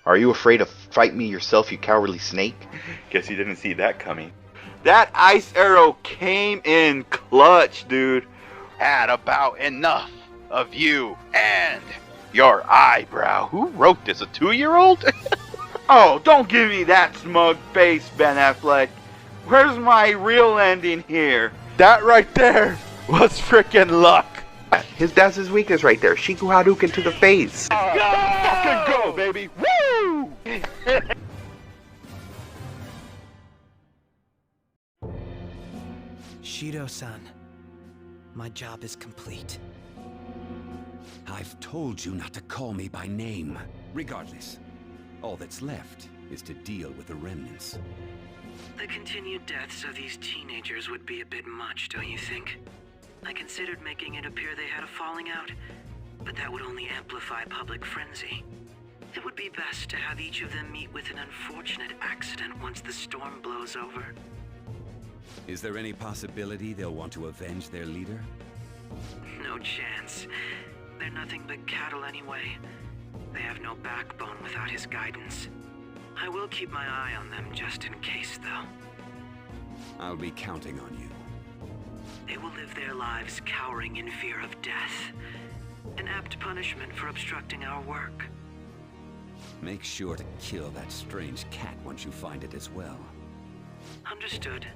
Are you afraid to fight me yourself, you cowardly snake? Guess you didn't see that coming. That ice arrow came in clutch, dude. Had about enough of you and your eyebrow. Who wrote this, a 2-year-old? Oh, don't give me that smug face, Ben Affleck. Where's my real ending here? That right there was frickin' luck. That's his weakness right there. Shiku Hadouken to the face. Fucking go, baby. Woo! Shido-san, my job is complete. I've told you not to call me by name. Regardless, all that's left is to deal with the remnants. The continued deaths of these teenagers would be a bit much, don't you think? I considered making it appear they had a falling out, but that would only amplify public frenzy. It would be best to have each of them meet with an unfortunate accident once the storm blows over. Is there any possibility they'll want to avenge their leader? No chance. They're nothing but cattle anyway. They have no backbone without his guidance. I will keep my eye on them just in case, though. I'll be counting on you. They will live their lives cowering in fear of death. An apt punishment for obstructing our work. Make sure to kill that strange cat once you find it as well. Understood.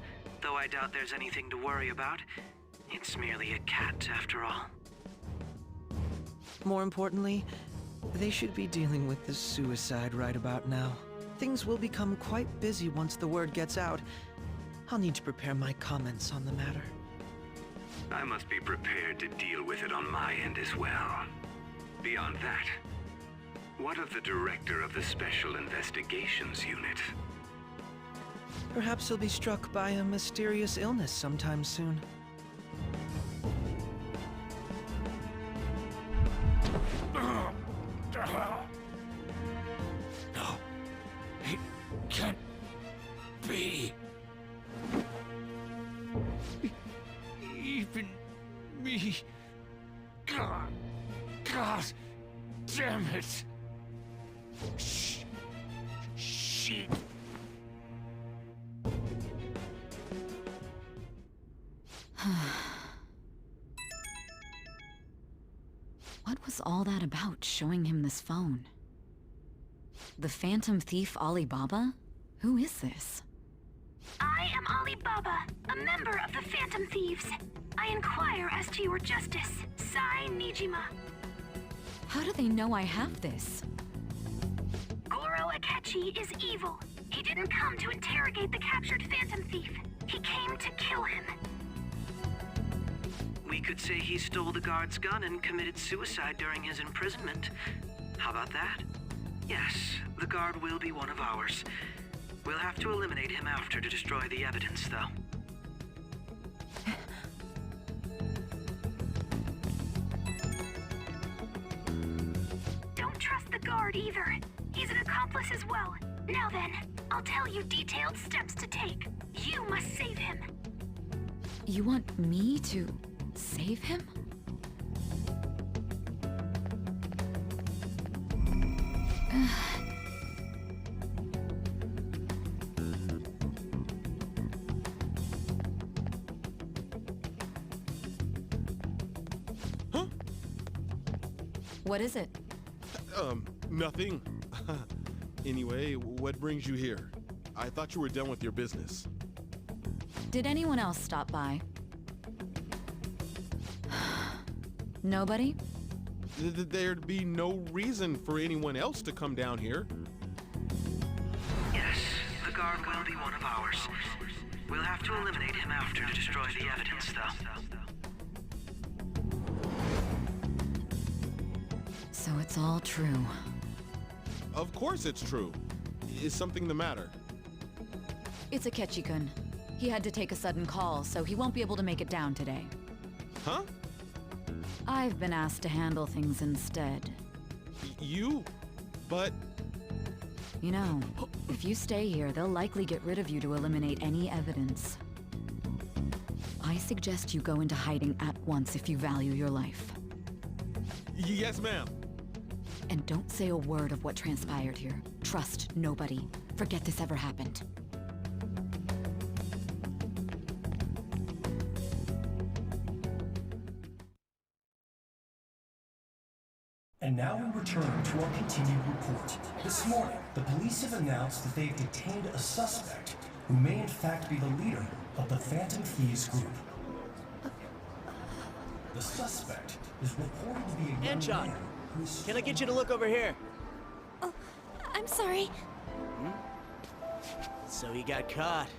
Though I doubt there's anything to worry about. It's merely a cat, after all. More importantly, they should be dealing with this suicide right about now. Things will become quite busy once the word gets out. I'll need to prepare my comments on the matter. I must be prepared to deal with it on my end as well. Beyond that, what of the director of the Special Investigations Unit? Perhaps he'll be struck by a mysterious illness sometime soon. No, it can't be. Even me. God damn it. Shit. What was all that about, showing him this phone? The Phantom Thief Alibaba? Who is this? I am Alibaba, a member of the Phantom Thieves. I inquire as to your justice, Sai Nijima. How do they know I have this? Goro Akechi is evil. He didn't come to interrogate the captured Phantom Thief. He came to kill him. We could say he stole the guard's gun and committed suicide during his imprisonment. How about that? Yes, the guard will be one of ours. We'll have to eliminate him after to destroy the evidence, though. Don't trust the guard either. He's an accomplice as well. Now then, I'll tell you detailed steps to take. You must save him. You want me to save him? Huh? What is it? Nothing. Anyway, what brings you here? I thought you were done with your business. Did anyone else stop by? Nobody? There'd be no reason for anyone else to come down here. Yes, the guard will be one of ours. We'll have to eliminate him after to destroy the evidence, though. So it's all true. Of course it's true. Is something the matter? It's Akechi-kun. He had to take a sudden call, so he won't be able to make it down today. Huh? I've been asked to handle things instead. You? But... You know, if you stay here, they'll likely get rid of you to eliminate any evidence. I suggest you go into hiding at once if you value your life. Yes, ma'am. And don't say a word of what transpired here. Trust nobody. Forget this ever happened. And now we return to our continued report. This morning, the police have announced that they've detained a suspect who may in fact be the leader of the Phantom Thieves group. The suspect is reported to be a young man who's... Can I get you to look over here? Oh, I'm sorry. So he got caught.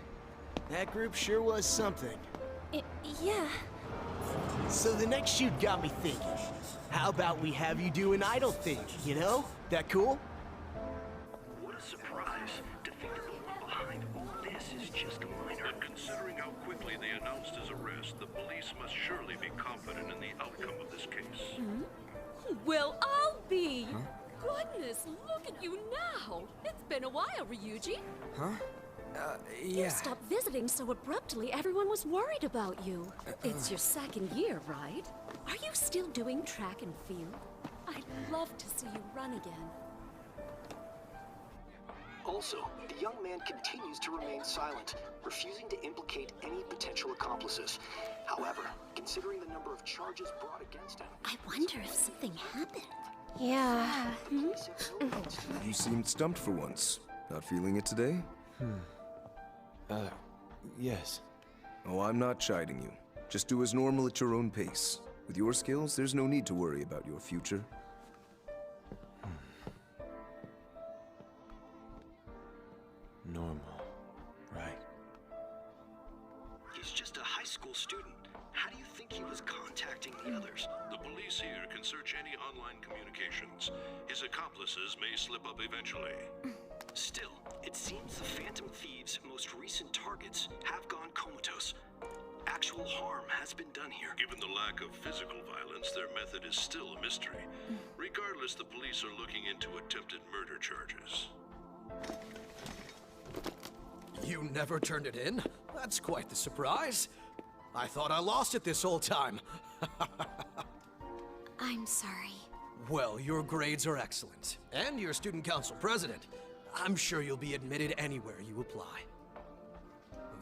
That group sure was something. Yeah. So the next shoot got me thinking. How about we have you do an idol thing, you know? That cool? What a surprise to think that the one behind all this is just a minor. And considering how quickly they announced his arrest, the police must surely be confident in the outcome of this case. Well, I'll be. Goodness, look at you now. It's been a while, Ryuji. Huh? You stopped visiting so abruptly, everyone was worried about you. It's your second year, right? Are you still doing track and field? I'd love to see you run again. Also, the young man continues to remain silent, refusing to implicate any potential accomplices. However, considering the number of charges brought against him... I wonder if something happened. Yeah. You seemed stumped for once. Not feeling it today? Yes. Oh, I'm not chiding you. Just do as normal at your own pace. With your skills, there's no need to worry about your future. Normal, right? He's just a high school student. How do you think he was contacting the others? The police here can search any online communications. His accomplices may slip up eventually. Still, it seems the Phantom Thieves' most recent targets have gone comatose. Actual harm has been done here. Given the lack of physical violence, their method is still a mystery. Regardless, the police are looking into attempted murder charges. You never turned it in? That's quite the surprise. I thought I lost it this whole time. I'm sorry. Well, your grades are excellent, and you're student council president. I'm sure you'll be admitted anywhere you apply.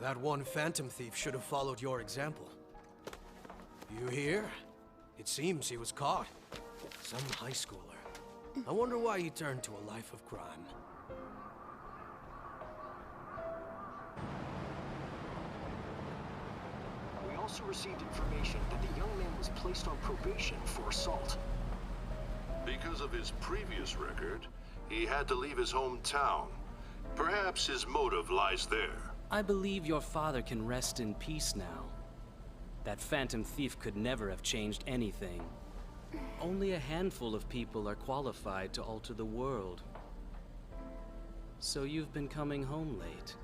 That one Phantom Thief should have followed your example. You hear? It seems he was caught. Some high schooler. I wonder why he turned to a life of crime. We also received information that the young man was placed on probation for assault. Because of his previous record, he had to leave his hometown. Perhaps his motive lies there. I believe your father can rest in peace now. That Phantom Thief could never have changed anything. Only a handful of people are qualified to alter the world. So you've been coming home late.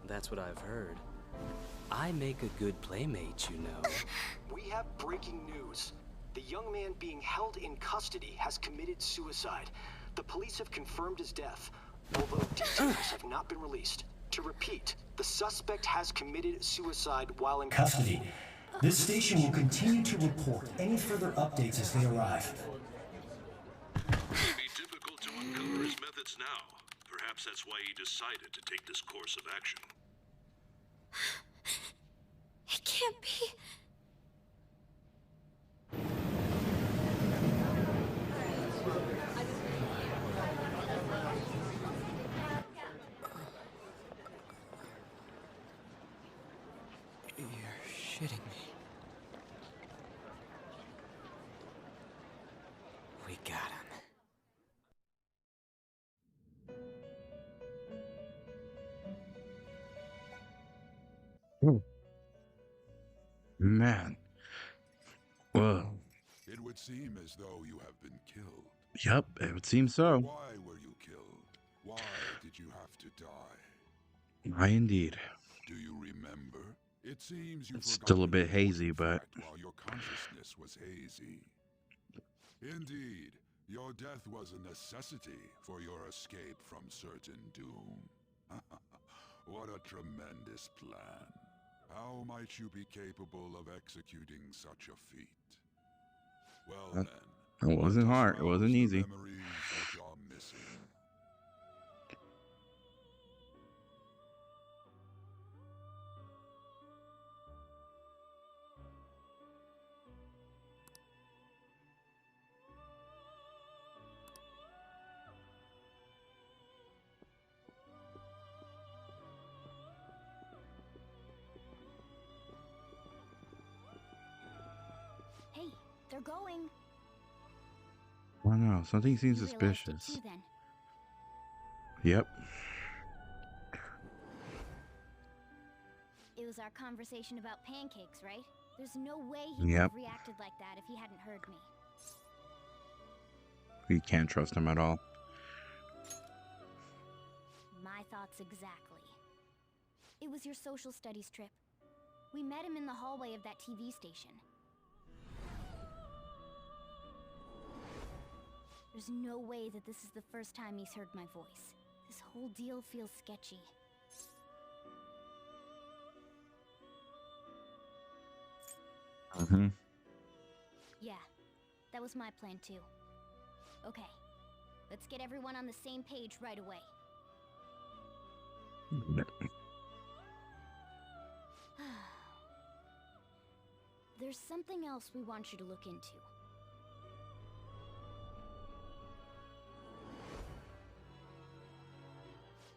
That's what I've heard. I make a good playmate, you know. We have breaking news. The young man being held in custody has committed suicide. The police have confirmed his death, although details have not been released. To repeat, the suspect has committed suicide while in custody. This station will continue to report any further updates as they arrive. It would be difficult to uncover his methods now. Perhaps that's why he decided to take this course of action. It can't be. You're shitting me. We got him. Man. Well. It would seem as though you have been killed. Yep, it would seem so. Why were you killed? Why did you have to die? Why indeed. Do you remember? It seems you It's still a bit hazy, but while your consciousness was hazy. Indeed, your death was a necessity for your escape from certain doom. What a tremendous plan. How might you be capable of executing such a feat? Well then, it wasn't hard. It wasn't easy. memories missing. Hey, they're going. I don't know. Something seems You realized it suspicious. too, then. Yep. It was our conversation about pancakes, right? There's no way he could Yep. have reacted like that if he hadn't heard me. We can't trust him at all. My thoughts exactly. It was your social studies trip. We met him in the hallway of that TV station. There's no way that this is the first time he's heard my voice. This whole deal feels sketchy. Mm-hmm. Yeah, that was my plan too. Okay, let's get everyone on the same page right away. There's something else we want you to look into.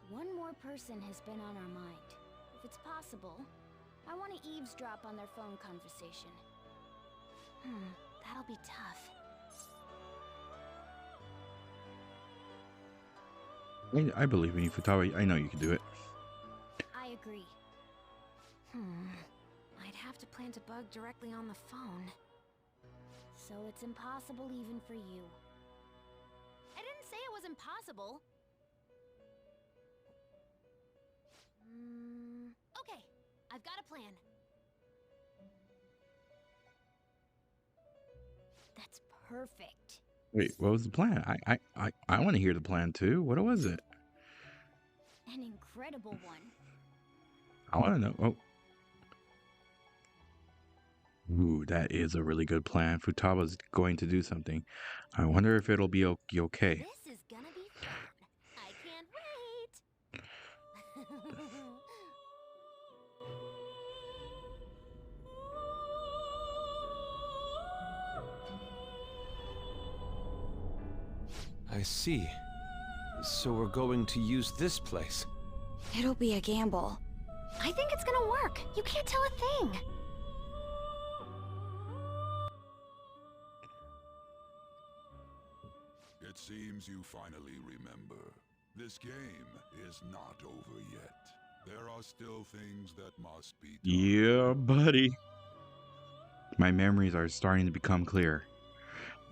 One more person has been on our mind. If it's possible, I want to eavesdrop on their phone conversation. That'll be tough. I believe in you, Futaba. I know you can do it. I agree. I'd have to plant a bug directly on the phone. So it's impossible even for you. I didn't say it was impossible. Okay, I've got a plan. That's perfect. Wait, what was the plan? I want to hear the plan too. What was it? An incredible one. I want to know. Oh. Ooh, that is a really good plan. Futaba's going to do something. I wonder if it'll be okay. This is gonna be fun. I can't wait. I see. So we're going to use this place. It'll be a gamble. I think it's gonna work. You can't tell a thing. It seems you finally remember. This game is not over yet. There are still things that must be done. Yeah, buddy. My memories are starting to become clear.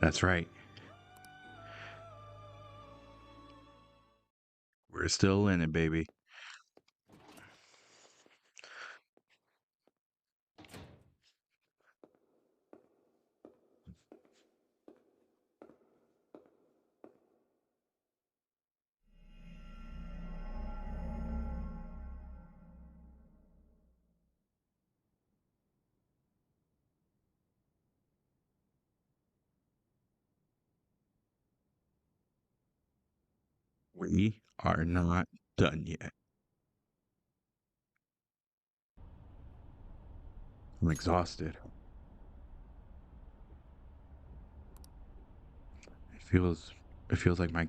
That's right. We're still in it, baby. We are not done yet. I'm exhausted. It feels like my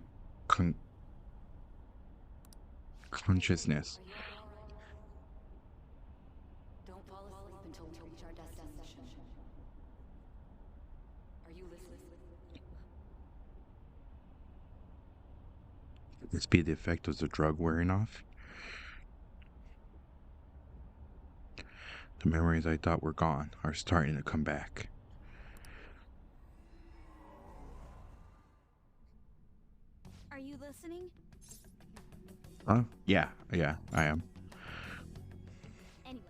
consciousness. Don't fall asleep until we reach our destination. Are you listening? Could this be the effect of the drug wearing off? The memories I thought were gone are starting to come back. Are you listening? Huh? Yeah, I am. Anyway,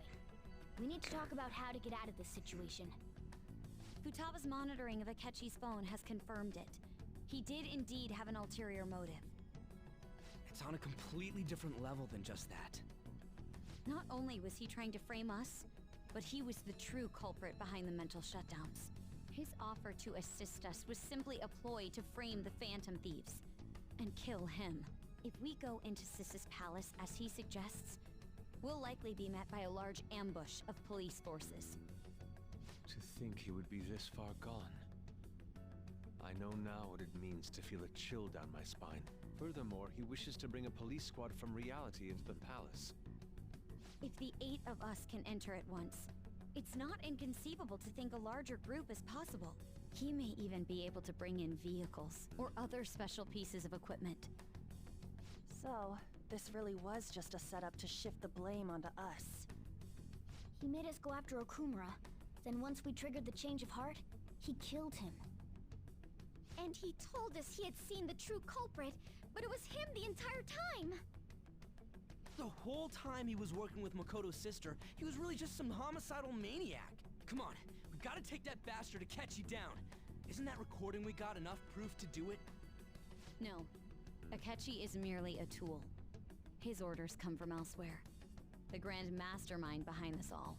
we need to talk about how to get out of this situation. Futaba's monitoring of Akechi's phone has confirmed it. He did indeed have an ulterior motive. It's on a completely different level than just that. Not only was he trying to frame us, but he was the true culprit behind the mental shutdowns. His offer to assist us was simply a ploy to frame the Phantom Thieves. and kill him. If we go into Sis's palace as he suggests, we'll likely be met by a large ambush of police forces. To think he would be this far gone. I know now what it means to feel a chill down my spine. Furthermore, he wishes to bring a police squad from reality into the palace. If the 8 of us can enter at once, it's not inconceivable to think a larger group is possible. He may even be able to bring in vehicles or other special pieces of equipment. So, this really was just a setup to shift the blame onto us. He made us go after Okumura. Then once we triggered the change of heart, he killed him. And he told us he had seen the true culprit, but it was him the entire time! The whole time he was working with Makoto's sister, he was really just some homicidal maniac. Come on, we gotta take that bastard Akechi down. Isn't that recording we got enough proof to do it? No. Akechi is merely a tool. His orders come from elsewhere. The grand mastermind behind this all.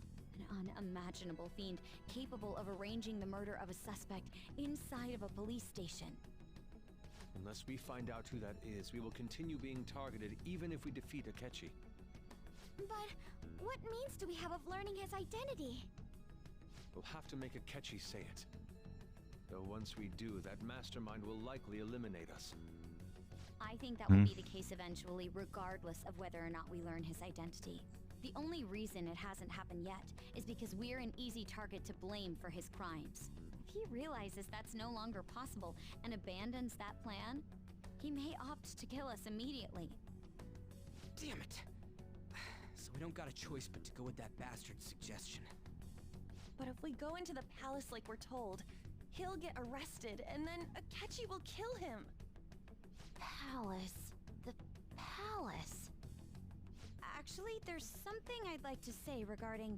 An unimaginable fiend capable of arranging the murder of a suspect inside of a police station. Unless we find out who that is, we will continue being targeted even if we defeat Akechi. But what means do we have of learning his identity? We'll have to make Akechi say it. Though once we do, that mastermind will likely eliminate us. I think that will be the case eventually, regardless of whether or not we learn his identity. The only reason it hasn't happened yet is because we're an easy target to blame for his crimes. If he realizes that's no longer possible and abandons that plan, he may opt to kill us immediately. Damn it! So we don't got a choice but to go with that bastard's suggestion. But if we go into the palace like we're told, he'll get arrested and then Akechi will kill him. Palace. The palace. Actually, there's something I'd like to say regarding...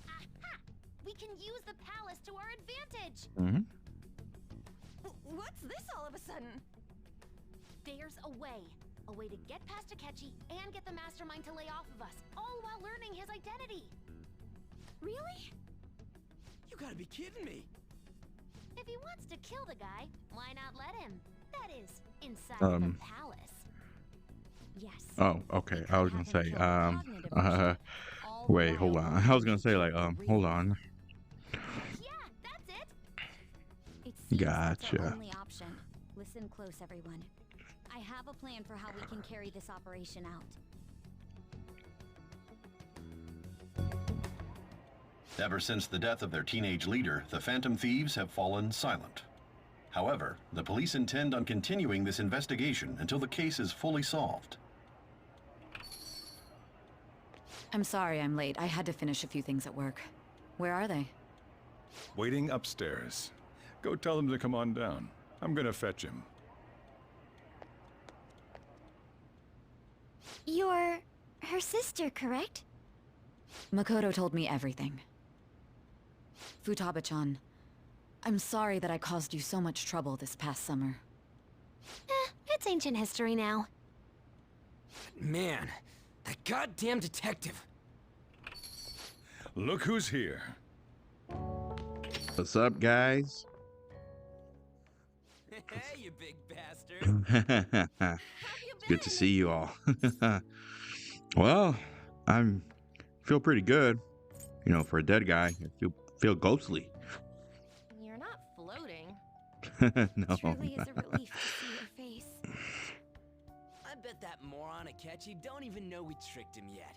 Aha! We can use the palace to our advantage! What's this all of a sudden? There's a way. A way to get past Akechi and get the mastermind to lay off of us, all while learning his identity. Really? You gotta be kidding me! If he wants to kill the guy, why not let him? That is, inside the palace. Yes. Oh, okay. I was gonna say, wait, hold on. I was gonna say, like, hold on. Yeah, that's it. It seems that's our only option. Listen close, everyone. I have a plan for how we can carry this operation out. Ever since the death of their teenage leader, the Phantom Thieves have fallen silent. However, the police intend on continuing this investigation until the case is fully solved. I'm sorry I'm late. I had to finish a few things at work. Where are they? Waiting upstairs. Go tell them to come on down. I'm gonna fetch him. You're her sister, correct? Makoto told me everything. Futaba-chan, I'm sorry that I caused you so much trouble this past summer. It's ancient history now. Man, that goddamn detective! Look who's here. What's up, guys? Hey, you big bastard! Good to see you all. Well, feel pretty good. You know, for a dead guy, I feel ghostly. You're not floating. No. It truly is a relief to see your face. I bet that moron Akechi don't even know we tricked him yet.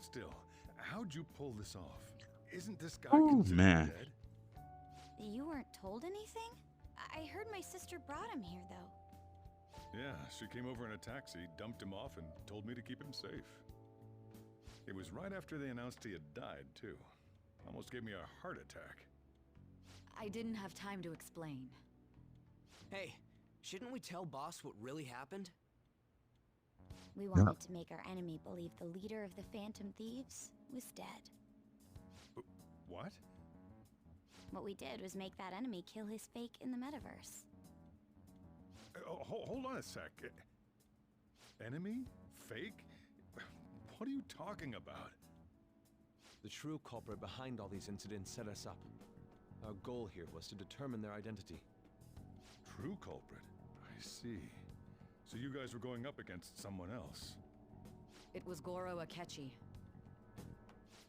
Still, how'd you pull this off? Isn't this guy Oh, considered man. dead? You weren't told anything? I heard my sister brought him here, though. Yeah, she came over in a taxi, dumped him off, and told me to keep him safe. It was right after they announced he had died, too. Almost gave me a heart attack. I didn't have time to explain. Hey, shouldn't we tell boss what really happened? We wanted to make our enemy believe the leader of the Phantom Thieves was dead. What? What we did was make that enemy kill his fake in the metaverse. Hold on a sec. Enemy? Fake? What are you talking about? The true culprit behind all these incidents set us up. Our goal here was to determine their identity. True culprit? see. So you guys were going up against someone else. It was Goro Akechi.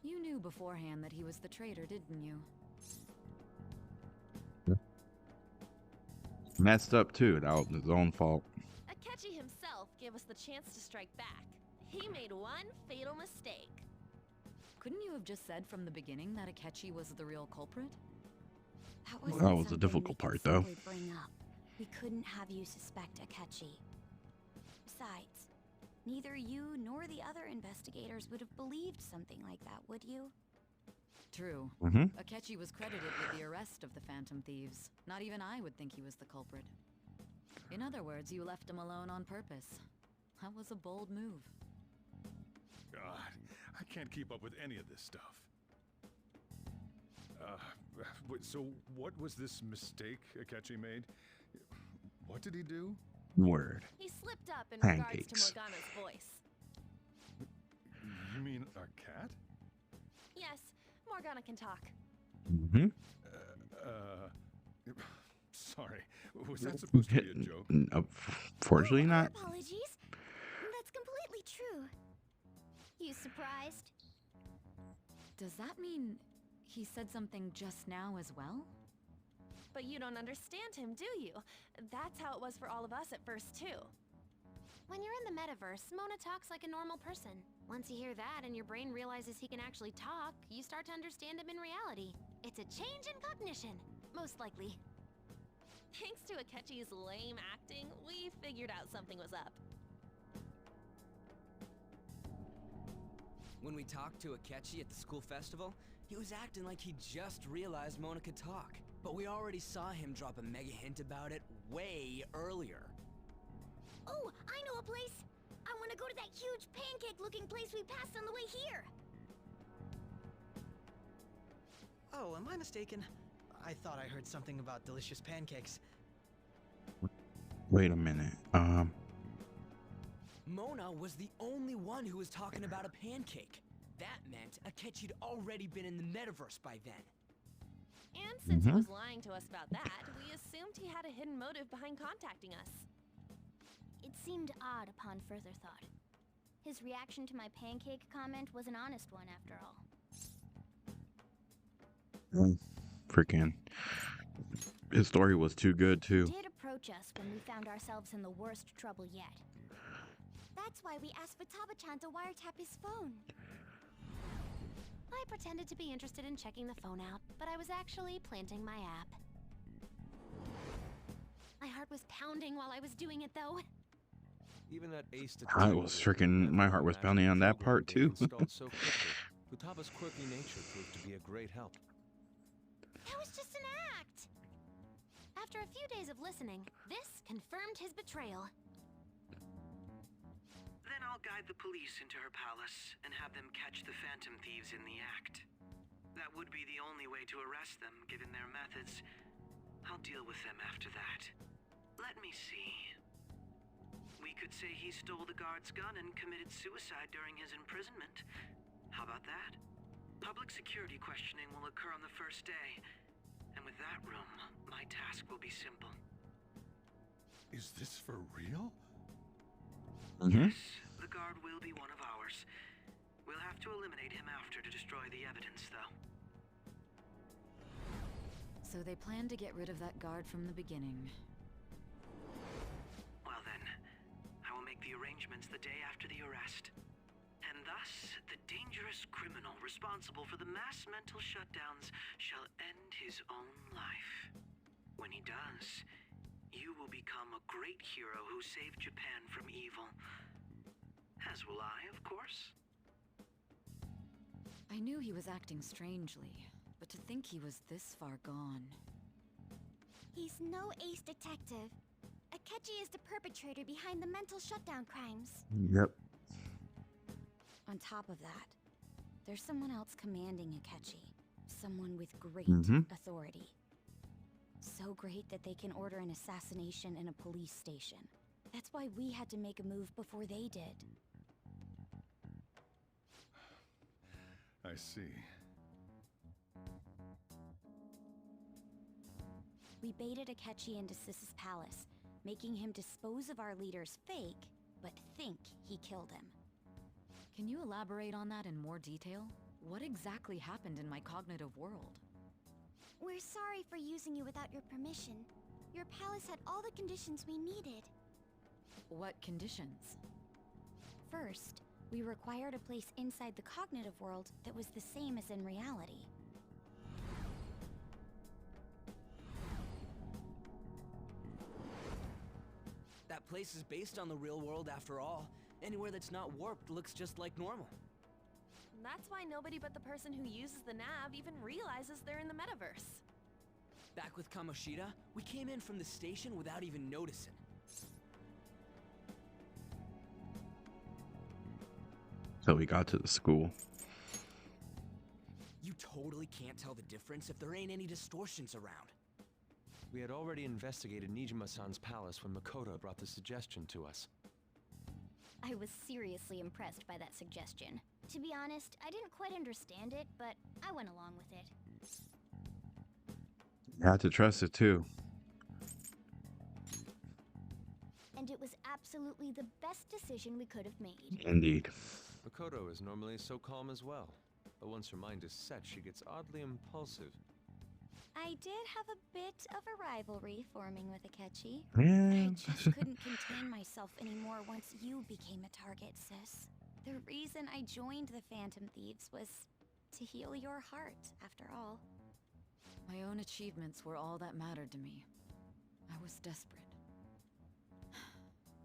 You knew beforehand that he was the traitor, didn't you? Messed up too. That was his own fault. Akechi himself gave us the chance to strike back. He made one fatal mistake. Couldn't you have just said from the beginning that Akechi was the real culprit? That was the difficult part, though. Bring up. We couldn't have you suspect Akechi. Besides, neither you nor the other investigators would have believed something like that, would you? True. Mhm. Akechi was credited with the arrest of the Phantom Thieves. Not even I would think he was the culprit. In other words, you left him alone on purpose. That was a bold move. God, I can't keep up with any of this stuff. So what was this mistake Akechi made? What did he do? Word. He slipped up in Pancakes. regards to Morgana's voice. You mean our cat? Yes, Morgana can talk. Mm-hmm. Sorry, was that supposed to be a joke? Unfortunately not. Apologies. That's completely true. You surprised? Does that mean he said something just now as well? But you don't understand him, do you? That's how it was for all of us at first, too. When you're in the metaverse, Mona talks like a normal person. Once you hear that and your brain realizes he can actually talk, you start to understand him in reality. It's a change in cognition, most likely. Thanks to Akechi's lame acting, we figured out something was up. When we talked to Akechi at the school festival, he was acting like he just realized Mona could talk. But we already saw him drop a mega hint about it way earlier. Oh, I know a place! I want to go to that huge pancake-looking place we passed on the way here! Oh, am I mistaken? I thought I heard something about delicious pancakes. Wait a minute. Mona was the only one who was talking about a pancake. That meant Akechi'd already been in the metaverse by then. And since he was lying to us about that, we assumed he had a hidden motive behind contacting us. It seemed odd upon further thought. His reaction to my pancake comment was an honest one, after all. Freaking. His story was too good, too. He did approach us when we found ourselves in the worst trouble yet. That's why we asked Futaba-chan to wiretap his phone. I pretended to be interested in checking the phone out, but I was actually planting my app. My heart was pounding while I was doing it, though. Even that ace I was freaking. My heart was pounding on that part, too. installed so quickly. Futaba's quirky nature proved to be a great help. That was just an act! After a few days of listening, this confirmed his betrayal. Then I'll guide the police into her palace and have them catch the Phantom Thieves in the act. That would be the only way to arrest them, given their methods. I'll deal with them after that. Let me see. We could say he stole the guard's gun and committed suicide during his imprisonment. How about that? Public security questioning will occur on the first day. And with that room, my task will be simple. Is this for real? Yes, the guard will be one of ours. We'll have to eliminate him after to destroy the evidence, though. So they planned to get rid of that guard from the beginning. Well then, I will make the arrangements the day after the arrest. And thus, the dangerous criminal responsible for the mass mental shutdowns shall end his own life. When he does, you will become a great hero who saved Japan from evil. As will I, of course. I knew he was acting strangely, but to think he was this far gone. He's no ace detective. Akechi is the perpetrator behind the mental shutdown crimes. Yep. On top of that, there's someone else commanding Akechi. Someone with great authority. So great that they can order an assassination in a police station. That's why we had to make a move before they did. I see. We baited Akechi into Sis's palace, making him dispose of our leader's fake, but think he killed him. Can you elaborate on that in more detail? What exactly happened in my cognitive world? We're sorry for using you without your permission. Your palace had all the conditions we needed. What conditions? First, we required a place inside the cognitive world that was the same as in reality. That place is based on the real world after all. Anywhere that's not warped looks just like normal. That's why nobody but the person who uses the nav even realizes they're in the metaverse. Back with Kamoshida, we came in from the station without even noticing. So we got to the school. You totally can't tell the difference if there ain't any distortions around. We had already investigated Nijima-san's palace when Makoto brought the suggestion to us. I was seriously impressed by that suggestion. To be honest, I didn't quite understand it, but I went along with it. You had to trust it too. And it was absolutely the best decision we could have made. Indeed. Makoto is normally so calm as well, but once her mind is set, she gets oddly impulsive. I did have a bit of a rivalry forming with Akechi. Yeah. I just couldn't contain myself anymore once you became a target, sis. The reason I joined the Phantom Thieves was to heal your heart, after all. My own achievements were all that mattered to me. I was desperate.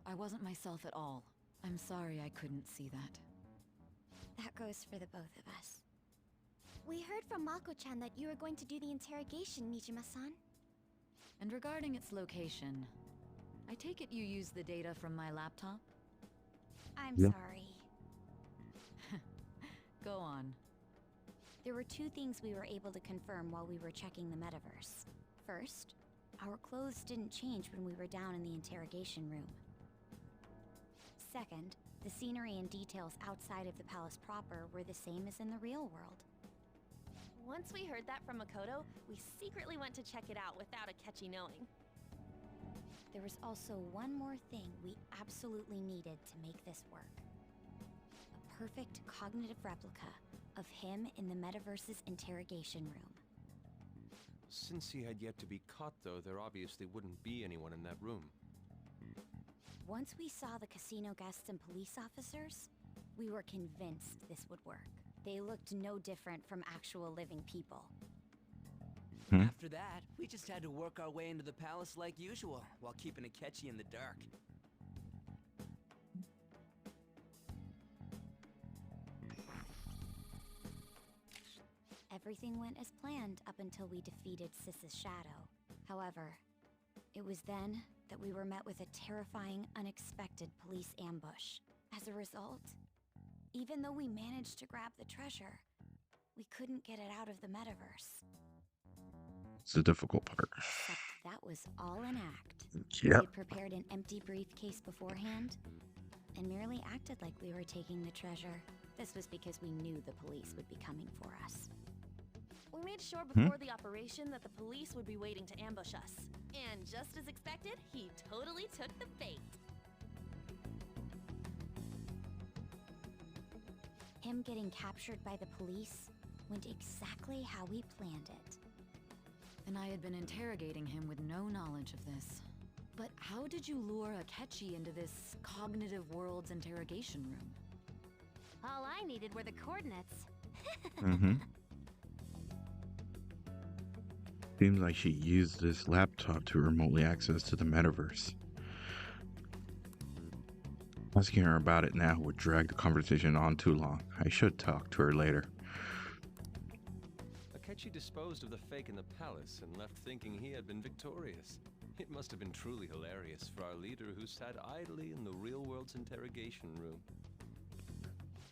I wasn't myself at all. I'm sorry I couldn't see that. That goes for the both of us. We heard from Mako-chan that you were going to do the interrogation, Nijima-san. And regarding its location, I take it you used the data from my laptop? I'm sorry. Go on. There were two things we were able to confirm while we were checking the metaverse. First, our clothes didn't change when we were down in the interrogation room. Second, the scenery and details outside of the palace proper were the same as in the real world. Once we heard that from Makoto, we secretly went to check it out without Akechi knowing. There was also one more thing we absolutely needed to make this work. A perfect cognitive replica of him in the metaverse's interrogation room. Since he had yet to be caught, though, there obviously wouldn't be anyone in that room. Once we saw the casino guests and police officers, we were convinced this would work. They looked no different from actual living people. After that, we just had to work our way into the palace like usual, while keeping Akechi in the dark. Everything went as planned up until we defeated Sis's shadow. However, it was then that we were met with a terrifying, unexpected police ambush. As a result, even though we managed to grab the treasure, we couldn't get it out of the metaverse. It's the difficult part. Except that was all an act. Yep. We had prepared an empty briefcase beforehand and merely acted like we were taking the treasure. This was because we knew the police would be coming for us. We made sure before the operation that the police would be waiting to ambush us. And just as expected, he totally took the bait. Him getting captured by the police went exactly how we planned it. And I had been interrogating him with no knowledge of this. But how did you lure Akechi into this cognitive world's interrogation room? All I needed were the coordinates. Seems like she used this laptop to remotely access to the metaverse. Asking her about it now would drag the conversation on too long. I should talk to her later. Akechi disposed of the fake in the palace and left thinking he had been victorious. It must have been truly hilarious for our leader who sat idly in the real world's interrogation room.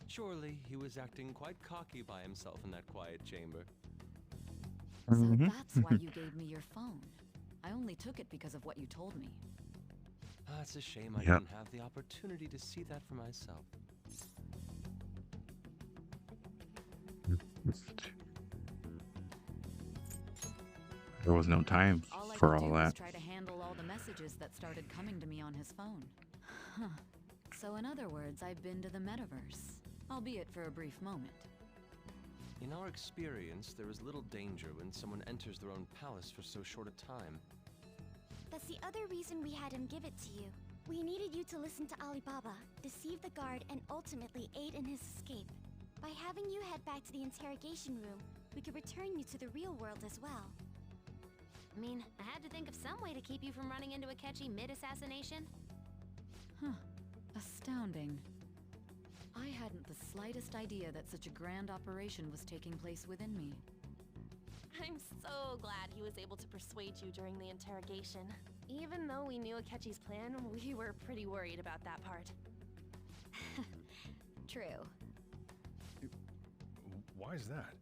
Surely he was acting quite cocky by himself in that quiet chamber. So that's why you gave me your phone. I only took it because of what you told me. Ah, it's a shame I didn't have the opportunity to see that for myself. There was no time for all that. Try to handle all the messages that started coming to me on his phone. Huh. So in other words, I've been to the metaverse, albeit for a brief moment. In our experience, there is little danger when someone enters their own palace for so short a time. That's the other reason we had him give it to you. We needed you to listen to Alibaba, deceive the guard, and ultimately aid in his escape. By having you head back to the interrogation room, we could return you to the real world as well. I mean, I had to think of some way to keep you from running into Akechi mid-assassination. Huh. Astounding. I hadn't the slightest idea that such a grand operation was taking place within me. I'm so glad he was able to persuade you during the interrogation. Even though we knew Akechi's plan, we were pretty worried about that part. True. Why is that?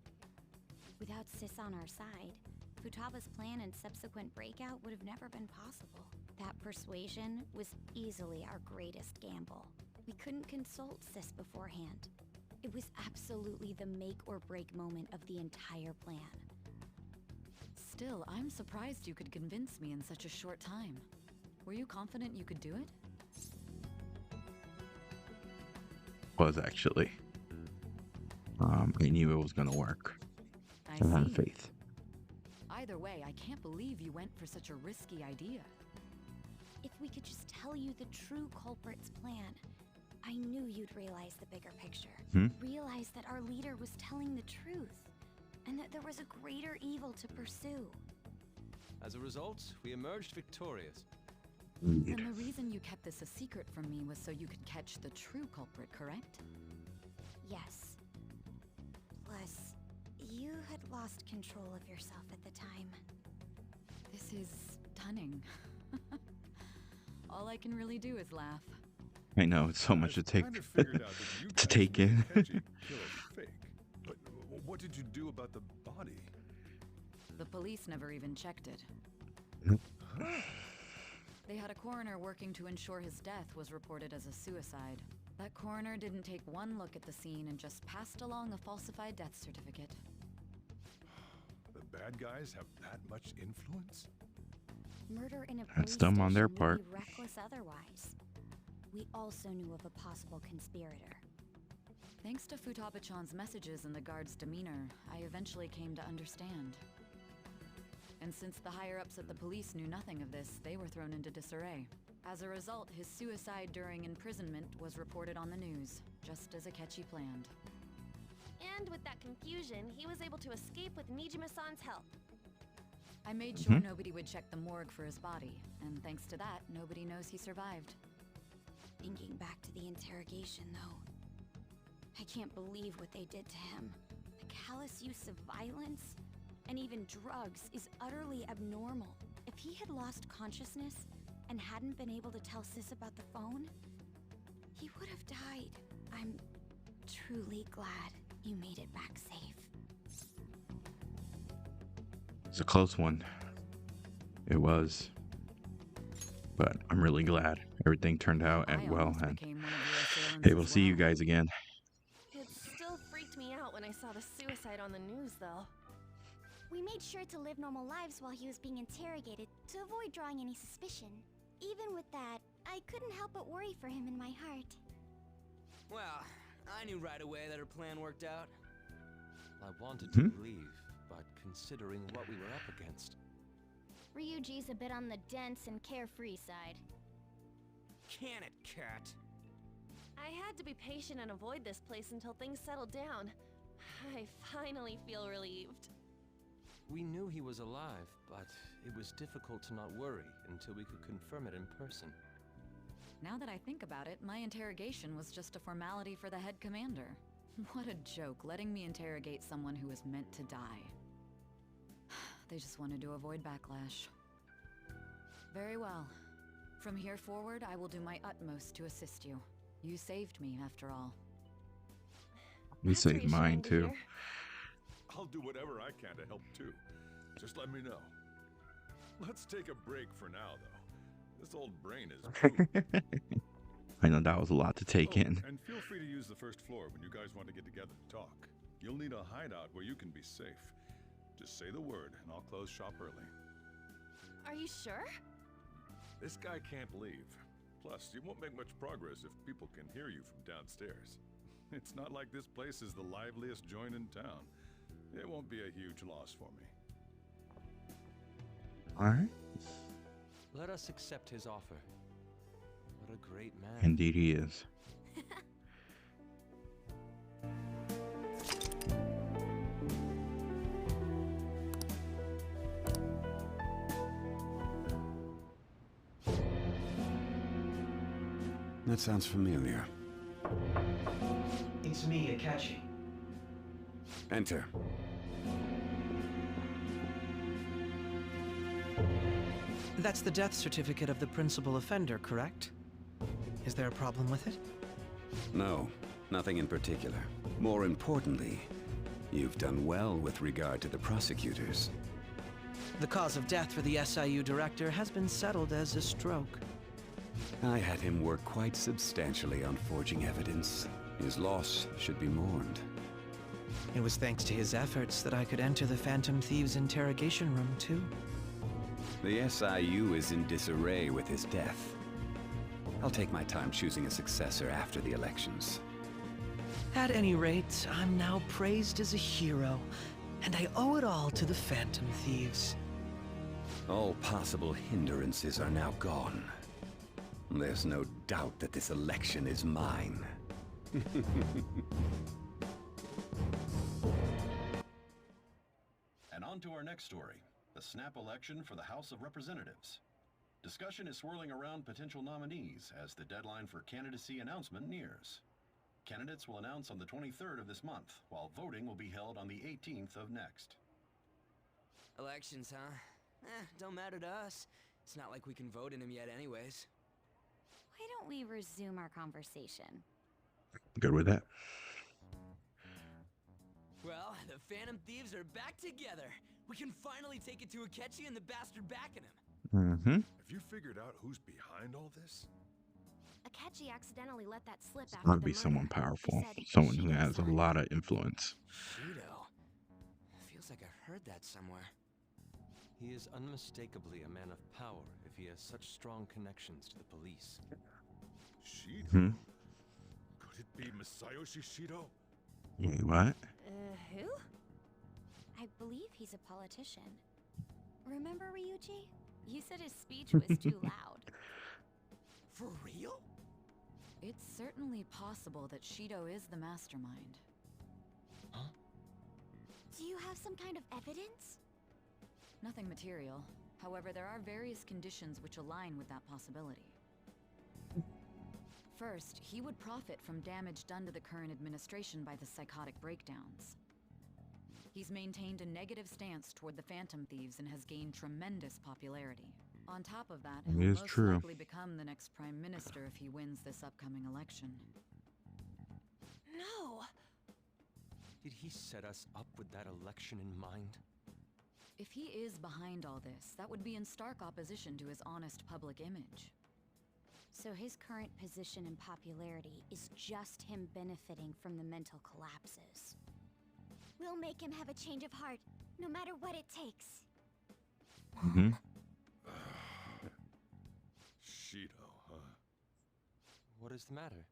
Without Sis on our side, Futaba's plan and subsequent breakout would have never been possible. That persuasion was easily our greatest gamble. We couldn't consult Sis beforehand. It was absolutely the make or break moment of the entire plan. Still, I'm surprised you could convince me in such a short time. Were you confident you could do it? Was actually. I knew it was gonna work. I had faith. Either way, I can't believe you went for such a risky idea. If we could just tell you the true culprit's plan, I knew you'd realize the bigger picture. Realize that our leader was telling the truth, and that there was a greater evil to pursue. As a result, we emerged victorious. And the reason you kept this a secret from me was so you could catch the true culprit, correct? Yes. Plus, you had lost control of yourself at the time. This is stunning. All I can really do is laugh. I know, it's so much to take to take in. Fake. But what did you do about the body? The police never even checked it. They had a coroner working to ensure his death was reported as a suicide. That coroner didn't take one look at the scene and just passed along a falsified death certificate. The bad guys have that much influence? Murder in a That's police dumb on their station part. would be reckless otherwise. We also knew of a possible conspirator. Thanks to Futaba-chan's messages and the guard's demeanor, I eventually came to understand. And since the higher-ups at the police knew nothing of this, they were thrown into disarray. As a result, his suicide during imprisonment was reported on the news, just as Akechi planned. And with that confusion, he was able to escape with Mijima-san's help. I made sure nobody would check the morgue for his body, and thanks to that, nobody knows he survived. Thinking back to the interrogation, though, I can't believe what they did to him. The callous use of violence, and even drugs, is utterly abnormal. If he had lost consciousness and hadn't been able to tell Sis about the phone, he would have died. I'm truly glad you made it back safe. It's a close one. It was. But I'm really glad everything turned out well, and able to see you guys again. It still freaked me out when I saw the suicide on the news, though. We made sure to live normal lives while he was being interrogated to avoid drawing any suspicion. Even with that, I couldn't help but worry for him in my heart. Well, I knew right away that her plan worked out. I wanted to believe, but considering what we were up against. Ryuji's a bit on the dense and carefree side. Can it, cat? I had to be patient and avoid this place until things settled down. I finally feel relieved. We knew he was alive, but it was difficult to not worry until we could confirm it in person. Now that I think about it, my interrogation was just a formality for the head commander. What a joke, letting me interrogate someone who was meant to die. They just wanted to avoid backlash. Very well. From here forward, I will do my utmost to assist you. You saved me, after all. You saved mine, too. I'll do whatever I can to help, too. Just let me know. Let's take a break for now, though. This old brain is... I know that was a lot to take in. And feel free to use the first floor when you guys want to get together to talk. You'll need a hideout where you can be safe. Just say the word, and I'll close shop early. Are you sure? This guy can't leave. Plus, you won't make much progress if people can hear you from downstairs. It's not like this place is the liveliest joint in town. It won't be a huge loss for me. Alright. Let us accept his offer. What a great man. Indeed he is. That sounds familiar. It's me, Akechi. Enter. That's the death certificate of the principal offender, correct? Is there a problem with it? No, nothing in particular. More importantly, you've done well with regard to the prosecutors. The cause of death for the SIU director has been settled as a stroke. I had him work quite substantially on forging evidence. His loss should be mourned. It was thanks to his efforts that I could enter the Phantom Thieves interrogation room, too. The SIU is in disarray with his death. I'll take my time choosing a successor after the elections. At any rate, I'm now praised as a hero, and I owe it all to the Phantom Thieves. All possible hindrances are now gone. There's no doubt that this election is mine. And on to our next story, the snap election for the House of Representatives. Discussion is swirling around potential nominees as the deadline for candidacy announcement nears. Candidates will announce on the 23rd of this month, while voting will be held on the 18th of next. Elections, huh? Don't matter to us. It's not like we can vote in them yet anyways. Why don't we resume our conversation? Good with that. Well, the Phantom Thieves are back together. We can finally take it to Akechi and the bastard backing him. Mm-hmm. Have you figured out who's behind all this? Akechi accidentally let that slip It's after gotta the be murder. someone powerful. He said Someone who Shido's has a son. lot of influence. Shido. Feels like I heard that somewhere. He is unmistakably a man of power if he has such strong connections to the police. Shido? Hmm? Could it be Masayoshi Shido? Wait, what? Who? I believe he's a politician. Remember, Ryuji? You said his speech was too loud. For real? It's certainly possible that Shido is the mastermind. Huh? Do you have some kind of evidence? Nothing material. However, there are various conditions which align with that possibility. First, he would profit from damage done to the current administration by the psychotic breakdowns. He's maintained a negative stance toward the Phantom Thieves and has gained tremendous popularity. On top of that, It he'll is most true. likely become the next Prime Minister if he wins this upcoming election. No! Did he set us up with that election in mind? If he is behind all this, that would be in stark opposition to his honest public image. So his current position and popularity is just him benefiting from the mental collapses. We'll make him have a change of heart, no matter what it takes. Mm-hmm. Shido, huh? What is the matter?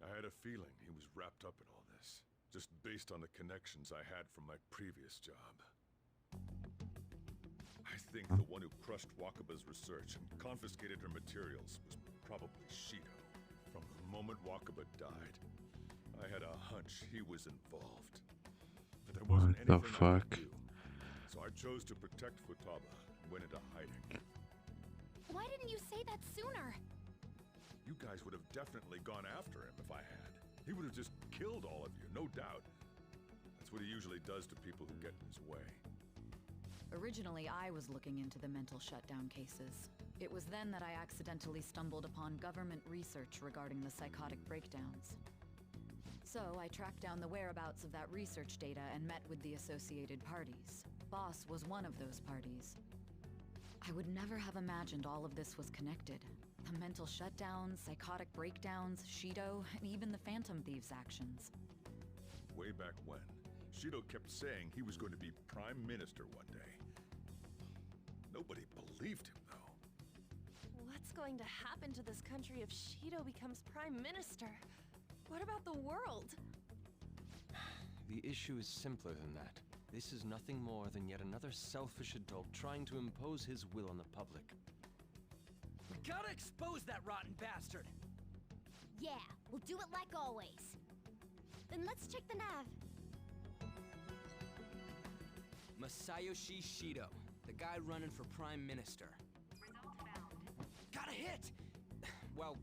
I had a feeling he was wrapped up in all this, just based on the connections I had from my previous job. I think the one who crushed Wakaba's research and confiscated her materials was probably Shido. From the moment Wakaba died, I had a hunch he was involved. But there wasn't What the anything I fuck? do. So I chose to protect Futaba and went into hiding. Why didn't you say that sooner? You guys would have definitely gone after him if I had. He would have just killed all of you, no doubt. That's what he usually does to people who get in his way. Originally, I was looking into the mental shutdown cases. It was then that I accidentally stumbled upon government research regarding the psychotic breakdowns. So I tracked down the whereabouts of that research data and met with the associated parties. Boss was one of those parties. I would never have imagined all of this was connected. The mental shutdowns, psychotic breakdowns, Shido, and even the Phantom Thieves' actions. Way back when, Shido kept saying he was going to be Prime Minister one day. Nobody believed him, though. What's going to happen to this country if Shido becomes Prime Minister? What about the world? The issue is simpler than that. This is nothing more than yet another selfish adult trying to impose his will on the public. We gotta expose that rotten bastard! Yeah, we'll do it like always. Then let's check the nav. Masayoshi Shido, the guy running for Prime Minister. Result found. Got a hit! Well,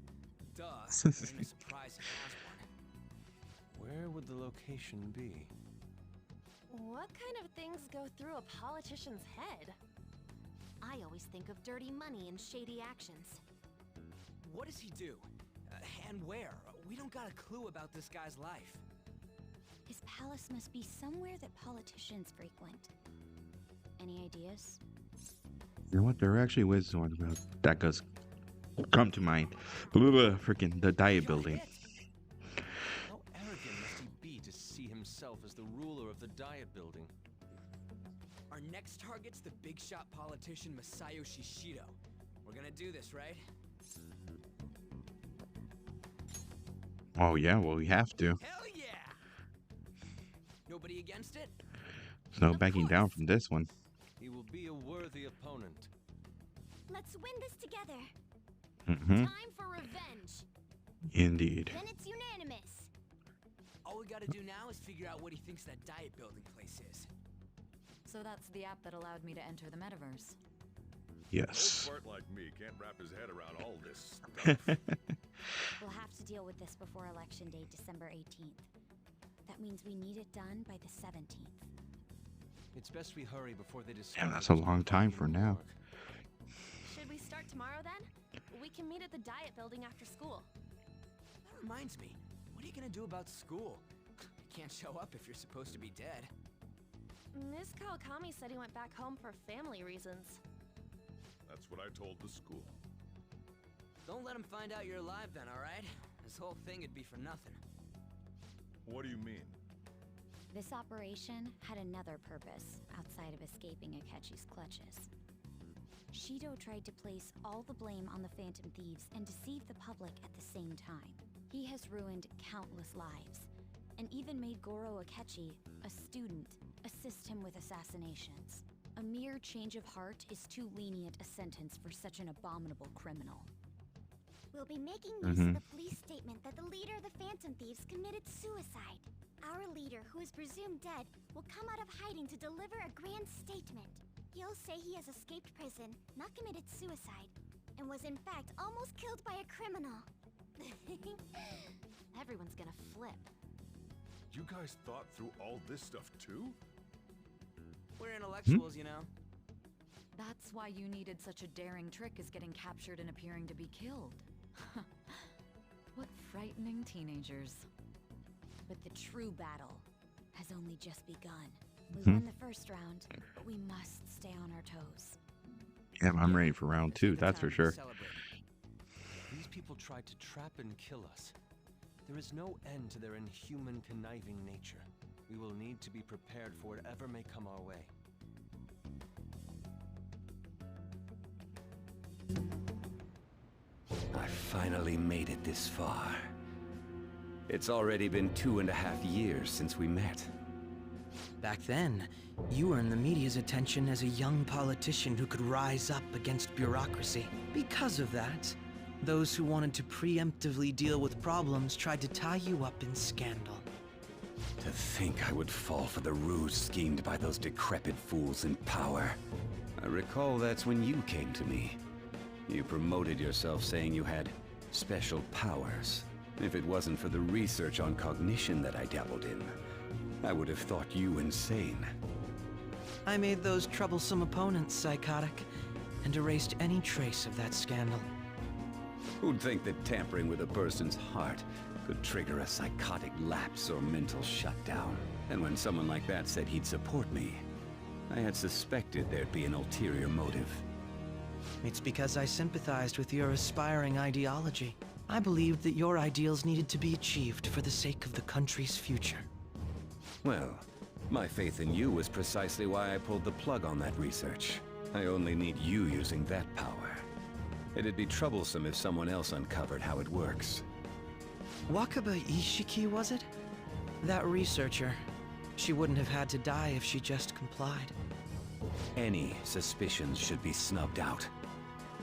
duh. Ain't a surprise he has one. Where would the location be? What kind of things go through a politician's head? I always think of dirty money and shady actions. What does he do? And where? We don't got a clue about this guy's life. His palace must be somewhere that politicians frequent. Any ideas? You know what? There actually was one about that does come to mind. Freaking the Diet Building. How arrogant must he be to see himself as the ruler of the Diet Building? Our next target's the big shot politician Masayoshi Shido. We're gonna do this, right? Oh yeah, well we have to. Hell yeah! Nobody against it? There's no backing down from this one. He will be a worthy opponent. Let's win this together. Time for revenge. Indeed. Then it's unanimous. All we gotta do now is figure out what he thinks that Diet Building place is. So that's the app that allowed me to enter the metaverse. Yes. Old fart like me can't wrap his head around all this stuff. We'll have to deal with this before Election Day, December 18th. That means we need it done by the 17th. It's best we hurry before they discover. Damn, that's a long time for now. Should we start tomorrow then? We can meet at the Diet Building after school. That reminds me, what are you gonna do about school? You can't show up if you're supposed to be dead. Ms. Kawakami said he went back home for family reasons. That's what I told the school. Don't let him find out you're alive then, alright? This whole thing would be for nothing. What do you mean? This operation had another purpose outside of escaping Akechi's clutches. Shido tried to place all the blame on the Phantom Thieves and deceive the public at the same time. He has ruined countless lives, and even made Goro Akechi, a student, assist him with assassinations. A mere change of heart is too lenient a sentence for such an abominable criminal. We'll be making use of the police statement that the leader of the Phantom Thieves committed suicide. Our leader, who is presumed dead, will come out of hiding to deliver a grand statement. He'll say he has escaped prison, not committed suicide, and was in fact almost killed by a criminal. Everyone's gonna flip. You guys thought through all this stuff too? We're intellectuals, you know. That's why you needed such a daring trick as getting captured and appearing to be killed. What frightening teenagers. But the true battle has only just begun. We won the first round, but we must stay on our toes. Yeah, I'm ready for round 2, that's for sure. These people tried to trap and kill us. There is no end to their inhuman, conniving nature. We will need to be prepared for whatever may come our way. I finally made it this far. It's already been 2.5 years since we met. Back then, you earned the media's attention as a young politician who could rise up against bureaucracy. Because of that, those who wanted to preemptively deal with problems tried to tie you up in scandal. To think I would fall for the ruse schemed by those decrepit fools in power. I recall that's when you came to me. You promoted yourself saying you had special powers. If it wasn't for the research on cognition that I dabbled in, I would have thought you insane. I made those troublesome opponents psychotic, and erased any trace of that scandal. Who'd think that tampering with a person's heart could trigger a psychotic lapse or mental shutdown? And when someone like that said he'd support me, I had suspected there'd be an ulterior motive. It's because I sympathized with your aspiring ideology. I believed that your ideals needed to be achieved for the sake of the country's future. Well, my faith in you was precisely why I pulled the plug on that research. I only need you using that power. It'd be troublesome if someone else uncovered how it works. Wakaba Ishiki, was it? That researcher. She wouldn't have had to die if she just complied. Any suspicions should be snubbed out.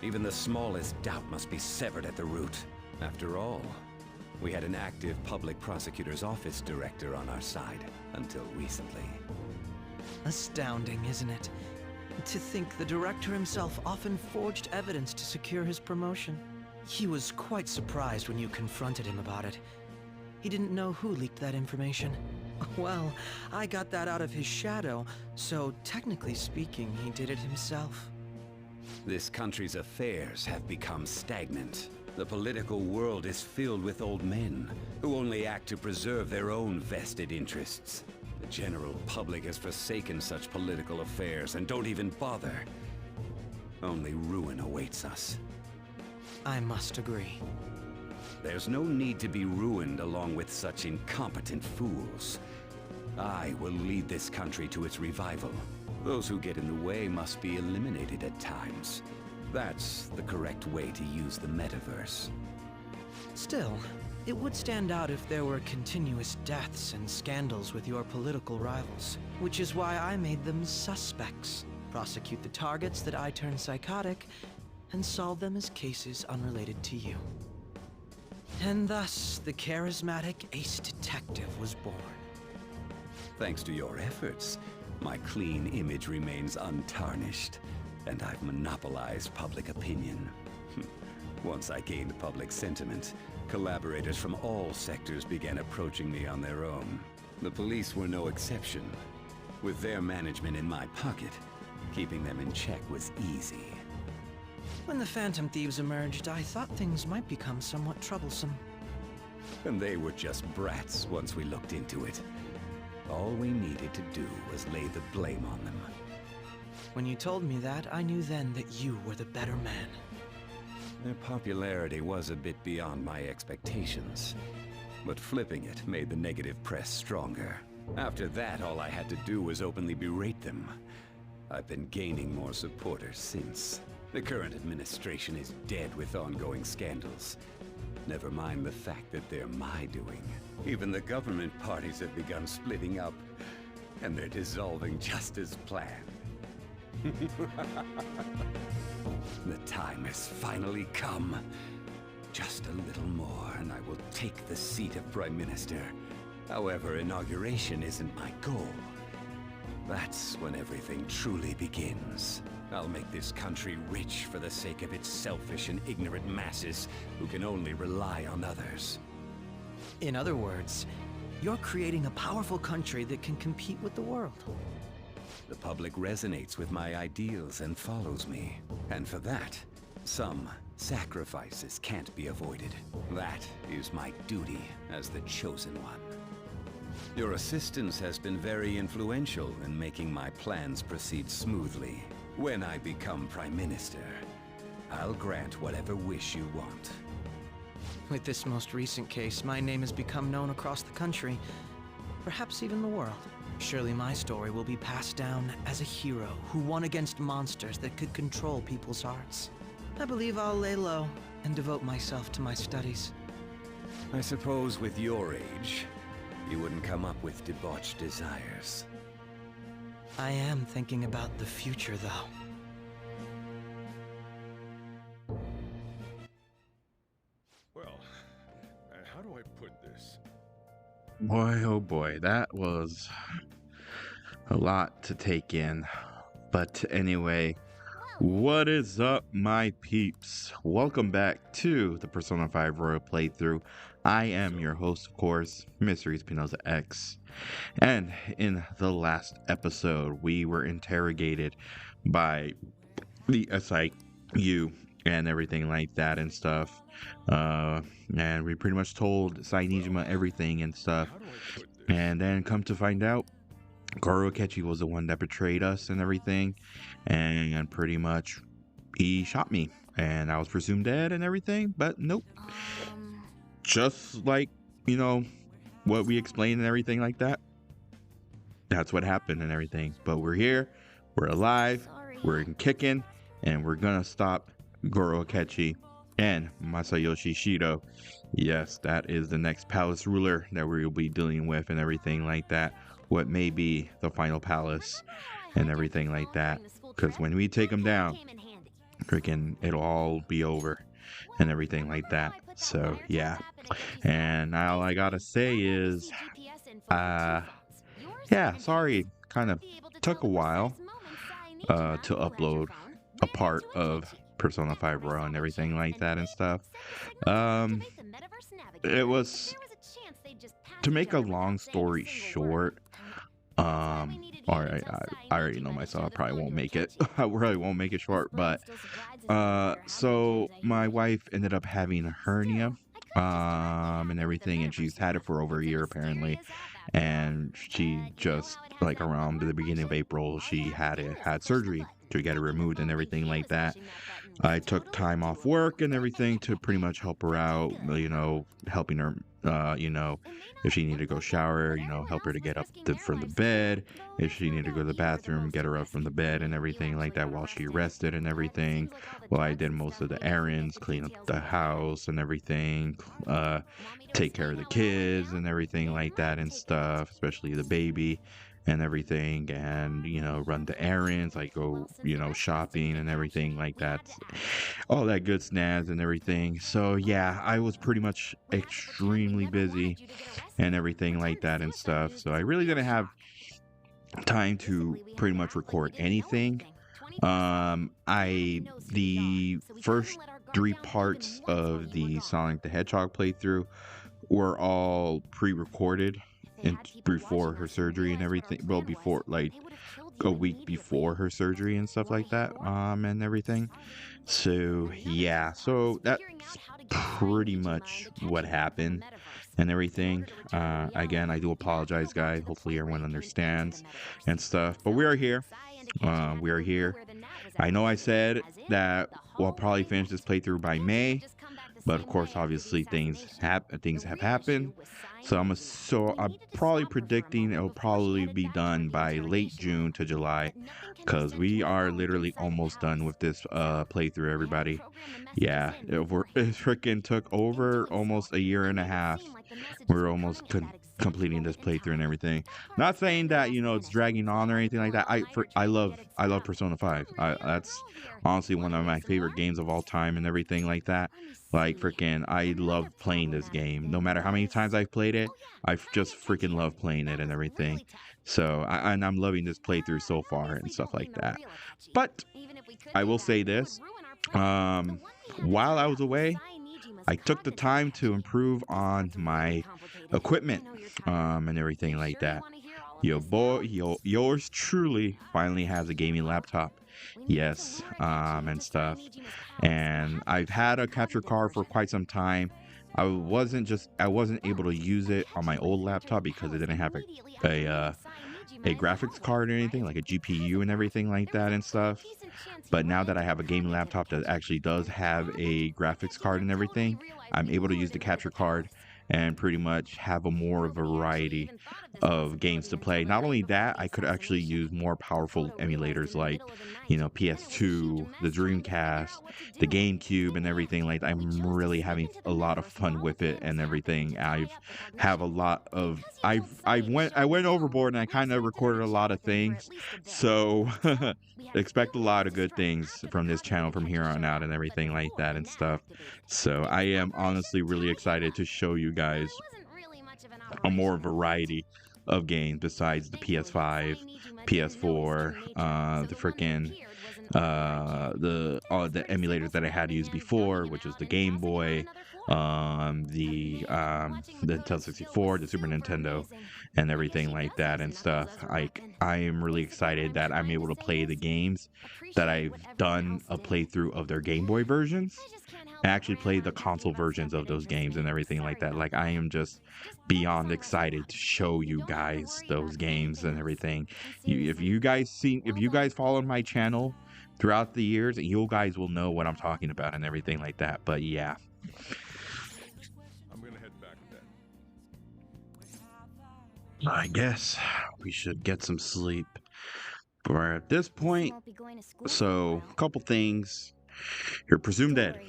Even the smallest doubt must be severed at the root. After all, we had an active public prosecutor's office director on our side until recently. Astounding, isn't it? To think the director himself often forged evidence to secure his promotion. He was quite surprised when you confronted him about it. He didn't know who leaked that information. Well, I got that out of his shadow, so technically speaking, he did it himself. This country's affairs have become stagnant. The political world is filled with old men who only act to preserve their own vested interests. The general public has forsaken such political affairs and don't even bother. Only ruin awaits us. I must agree. There's no need to be ruined along with such incompetent fools. I will lead this country to its revival. Those who get in the way must be eliminated at times. That's the correct way to use the metaverse. Still, it would stand out if there were continuous deaths and scandals with your political rivals, which is why I made them suspects. Prosecute the targets that I turn psychotic, and solve them as cases unrelated to you. And thus, the charismatic ace detective was born. Thanks to your efforts, my clean image remains untarnished, and I've monopolized public opinion. Once I gained public sentiment, collaborators from all sectors began approaching me on their own. The police were no exception. With their management in my pocket, keeping them in check was easy. When the Phantom Thieves emerged, I thought things might become somewhat troublesome. And they were just brats once we looked into it. All we needed to do was lay the blame on them. When you told me that, I knew then that you were the better man. Their popularity was a bit beyond my expectations, but flipping it made the negative press stronger. After that, all I had to do was openly berate them. I've been gaining more supporters since. The current administration is dead with ongoing scandals. Never mind the fact that they're my doing. Even the government parties have begun splitting up, and they're dissolving just as planned. The time has finally come. Just a little more, and I will take the seat of Prime Minister. However, inauguration isn't my goal. That's when everything truly begins. I'll make this country rich for the sake of its selfish and ignorant masses who can only rely on others. In other words, you're creating a powerful country that can compete with the world. The public resonates with my ideals and follows me. And for that, some sacrifices can't be avoided. That is my duty as the chosen one. Your assistance has been very influential in making my plans proceed smoothly. When I become Prime Minister, I'll grant whatever wish you want. With this most recent case, my name has become known across the country, perhaps even the world. Surely my story will be passed down as a hero who won against monsters that could control people's hearts. I believe I'll lay low and devote myself to my studies. I suppose with your age, you wouldn't come up with debauched desires. I am thinking about the future, though. Well, how do I put this? Boy, oh boy, that was a lot to take in. But anyway, what is up, my peeps? Welcome back to the Persona 5 Royal playthrough. I am your host, of course, mrespnozax. And in the last episode, we were interrogated by the SIU and everything like that and stuff. And we pretty much told Sainijima everything and stuff. And then come to find out, Goro Akechi was the one that betrayed us and everything. And pretty much he shot me. And I was presumed dead and everything. But nope. Just like, you know, what we explained and everything like that. That's what happened and everything. But we're here. We're alive. We're kicking. And we're gonna stop Goro Akechi, and Masayoshi Shido. Yes, that is the next palace ruler that we will be dealing with and everything like that. What may be the final palace and everything like that. Because when we take them down, freaking, it'll all be over and everything like that. So, yeah. And all I gotta say is, yeah, sorry, kind of took a while to upload a part of Persona 5 Royal and everything like that and stuff. It was, to make a long story short, I already know myself, I probably won't make it. I really won't make it short, but so my wife ended up having a hernia and everything, and she's had it for over a year apparently, and she just, like, around the beginning of April, she had surgery to get it removed and everything like that. I took time off work and everything to pretty much help her out, you know, helping her, you know, if she needed to go shower, you know, help her to get up from the bed. If she needed to go to the bathroom, get her up from the bed and everything like that while she rested and everything. Well, I did most of the errands, clean up the house and everything, take care of the kids and everything like that and stuff, especially the baby and everything, and, you know, run the errands, like go, you know, shopping and everything like that, all that good snazz and everything. So yeah, I was pretty much extremely busy and everything like that and stuff, so I really didn't have time to pretty much record anything. The first 3 parts of the Sonic the Hedgehog playthrough were all pre-recorded and before her surgery and everything, well, before, like, a week before her surgery and stuff like that, and everything. So yeah, so that's pretty much what happened and everything. Again, I do apologize, guys. Hopefully everyone understands and stuff, but we are here. We are here. I know I said that we'll probably finish this playthrough by May, but of course, obviously, things have happened. So I'm probably predicting it'll probably be done by late June to July, because we are literally almost done with this playthrough, everybody. Yeah, it freaking took over almost a year and a half. We're almost completing this playthrough and everything. Not saying that, you know, it's dragging on or anything like that. I love Persona 5. That's honestly one of my favorite games of all time and everything like that. Like, freaking, I love playing this game. No matter how many times I've played it, I just freaking love playing it and everything. So, I'm loving this playthrough so far and stuff like that. But I will say this, while I was away, I took the time to improve on my equipment and everything like that. Yours truly finally has a gaming laptop. Yes, and stuff. And I've had a capture card for quite some time. I wasn't able to use it on my old laptop because it didn't have a graphics card or anything, like a GPU and everything like that and stuff. But now that I have a gaming laptop that actually does have a graphics card and everything, I'm able to use the capture card and pretty much have a more variety of games to play. Not only that, I could actually use more powerful emulators like, you know, PS2, the Dreamcast, the GameCube, and everything like that. I'm really having a lot of fun with it and everything. I went overboard and I kind of recorded a lot of things, so expect a lot of good things from this channel from here on out and everything like that and stuff. So I am honestly really excited to show you guys a more variety of games besides the PS5, PS4, the freaking all the emulators that I had used before, which was the Game Boy, the Nintendo 64, the Super Nintendo, and everything like that and stuff. I am really excited that I'm able to play the games that I've done a playthrough of their Game Boy versions. I actually played the console versions of those games and everything like that. Like, I am just beyond excited to show you guys those games and everything. If you guys followed my channel throughout the years, you guys will know what I'm talking about and everything like that. But yeah. I'm gonna head back then. I guess we should get some sleep. But at this point, so a couple things you're presumed dead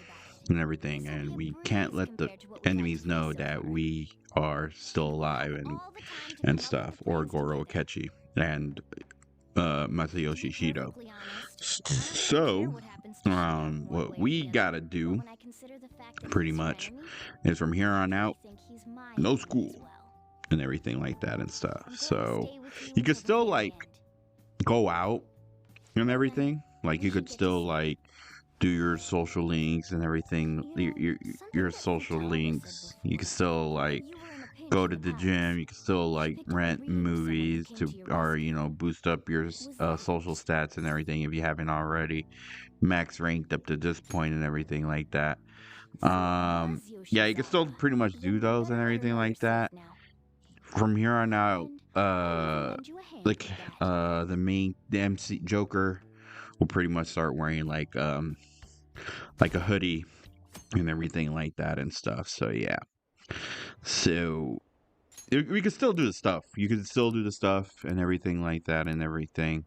and everything, and we can't let the enemies know that we are still alive and stuff, or Goro Akechi and Masayoshi Shido. So, what we gotta do, pretty much, is from here on out, no school and everything like that and stuff. So, you could still, like, go out and everything. Like, you could still, like, do your social links and everything. Your social links. You could still, like, go to the gym. You can still, like, rent movies to, or, you know, boost up your social stats and everything if you haven't already. Max ranked up to this point and everything like that. Yeah, you can still pretty much do those and everything like that. From here on out, like, the MC Joker will pretty much start wearing, like a hoodie and everything like that and stuff. So, yeah. So, we can still do the stuff. You can still do the stuff and everything like that and everything.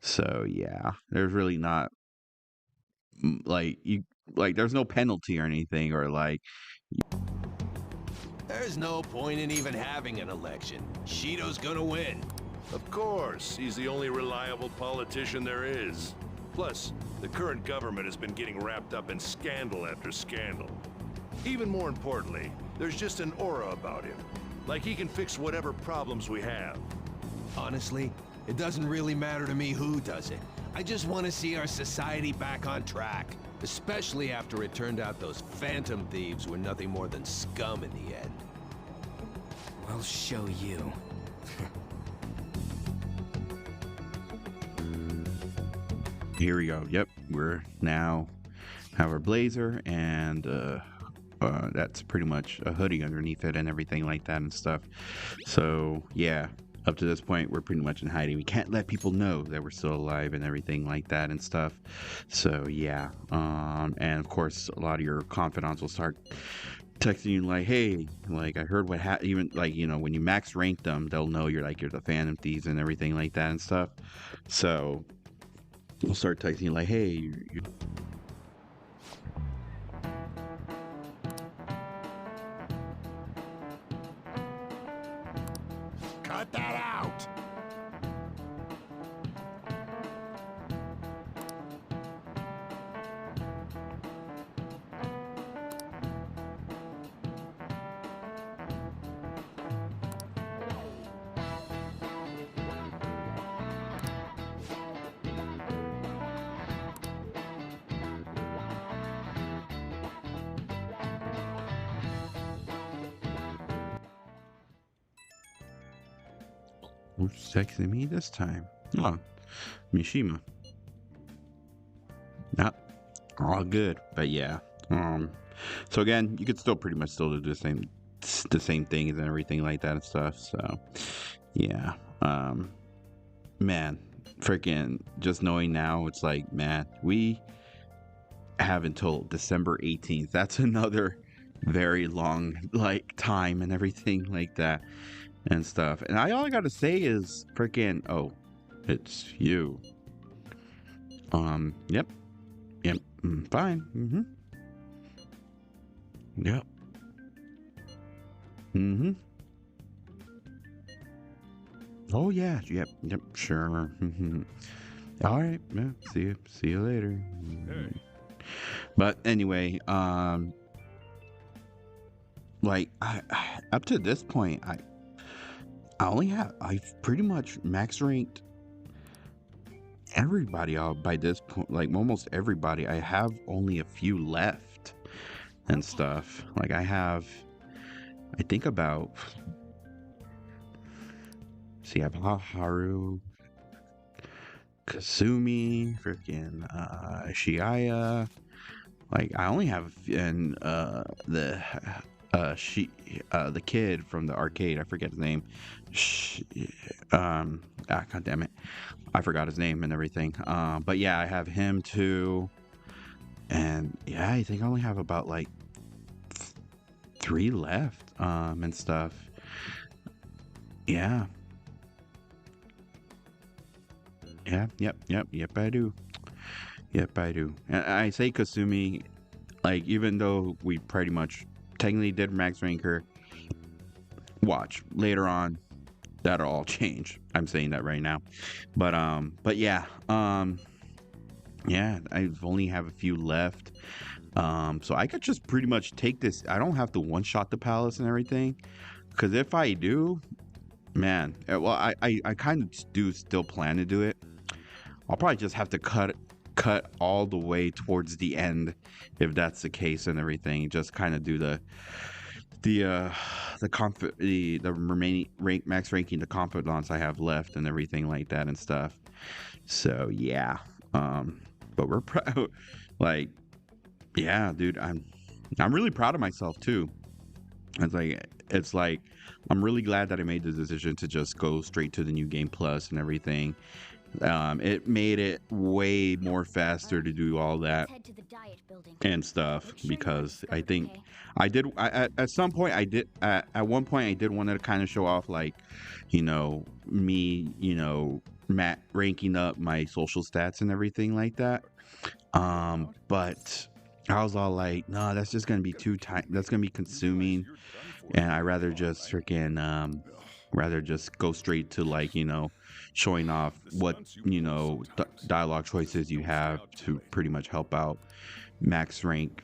So, yeah. There's really not, there's no penalty or anything, or, like... There's no point in even having an election. Shido's gonna win. Of course, he's the only reliable politician there is. Plus, the current government has been getting wrapped up in scandal after scandal. Even more importantly, there's just an aura about him. Like he can fix whatever problems we have. Honestly, it doesn't really matter to me who does it. I just want to see our society back on track. Especially after it turned out those Phantom Thieves were nothing more than scum in the end. I'll show you. Here we go. Yep, we're now have our blazer, and that's pretty much a hoodie underneath it and everything like that and stuff. So yeah, up to this point, we're pretty much in hiding. We can't let people know that we're still alive and everything like that and stuff. So yeah, and of course, a lot of your confidants will start texting you like, hey, like, I heard what happened. Even, like, you know, when you max rank them, they'll know you're the Phantom Thieves and everything like that and stuff. So they'll start texting you like, hey, Cut that out! who's texting me this time? Oh, Mishima. Not all good, but yeah. So again, you could still pretty much still do the same things and everything like that and stuff. So yeah, man, freaking just knowing now, it's like, man, we have until December 18th. That's another very long, like, time and everything like that and stuff. And all I gotta say is freaking, oh, it's you. Yep, fine. Yep. Oh yeah, yep, sure. All right, yeah, see you later. Hey. But anyway, like, I up to this point, I've pretty much max ranked everybody out by this point, like almost everybody. I have only a few left and stuff. Like, I think about, see, I have Haru, Kasumi, freaking Shiaya. Like, I only have the kid from the arcade. I forget his name. God damn it, I forgot his name and everything. But yeah, I have him too. And yeah, I think I only have about like 3 left and stuff. Yeah. Yep, I do. Yep, I do. And I say Kasumi, like, even though we pretty much technically did max rank her, watch later on that'll all change. I'm saying that right now. But yeah, yeah, I only have a few left. So I could just pretty much take this. I don't have to one-shot the palace and everything, because if I do, man, well, I kind of do still plan to do it. I'll probably just have to cut all the way towards the end, if that's the case and everything. Just kind of do the remaining max ranking, the confidants I have left and everything like that and stuff. So yeah, but we're proud. Like, yeah, dude, I'm really proud of myself too. It's like I'm really glad that I made the decision to just go straight to the new game plus and everything. It made it way more faster to do all that and stuff, because I think at some point I did at one point I did want to kind of show off, like, you know, me, you know, ranking up my social stats and everything like that. But I was all like, no, that's just gonna be that's gonna be consuming, and I rather just freaking go straight to, like, you know, showing off what, you know, dialogue choices you have to pretty much help out max ranking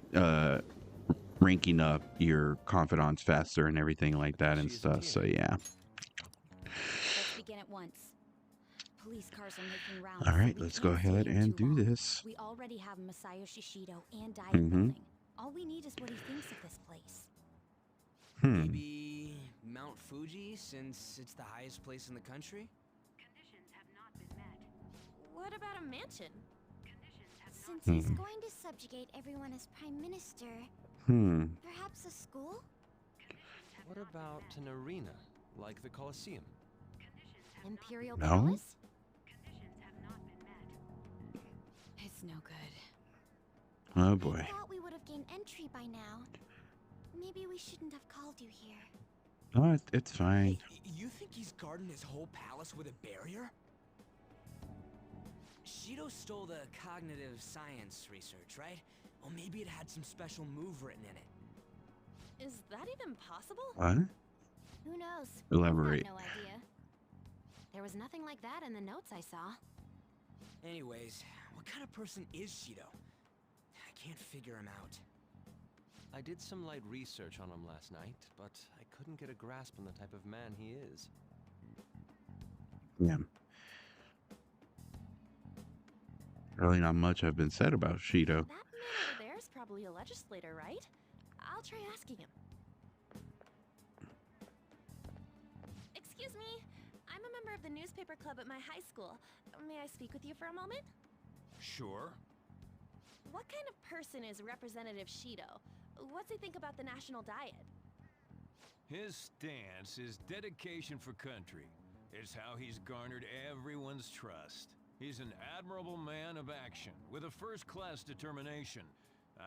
up your confidants faster and everything like that and stuff. So yeah. Let's begin at once. Police cars are making rounds. All right, let's go ahead and do this. We already have Masayoshi, Shido, and Diet Mm-hmm. building. All we need is what he thinks of this place. Maybe Mount Fuji, since it's the highest place in the country? Conditions have not been met. What about a mansion? Since he's going to subjugate everyone as prime minister, perhaps a school? What about an arena, like the Colosseum? Imperial No. Palace? It's no good. Oh boy. I thought we would have gained entry by now. Maybe we shouldn't have called you here. Oh, it's fine. You think he's guarding his whole palace with a barrier? Shido stole the cognitive science research, right? Or maybe it had some special move written in it. Is that even possible? What? Who knows? Elaborate. I have no idea. There was nothing like that in the notes I saw. Anyways, what kind of person is Shido? I can't figure him out. I did some light research on him last night, but I couldn't get a grasp on the type of man he is. Yeah. Really not much have been said about Shido. That man over there is probably a legislator, right? I'll try asking him. Excuse me, I'm a member of the newspaper club at my high school. May I speak with you for a moment? Sure. What kind of person is Representative Shido? What's he think about the national diet? His stance is dedication for country. It's how he's garnered everyone's trust. He's an admirable man of action, with a first-class determination.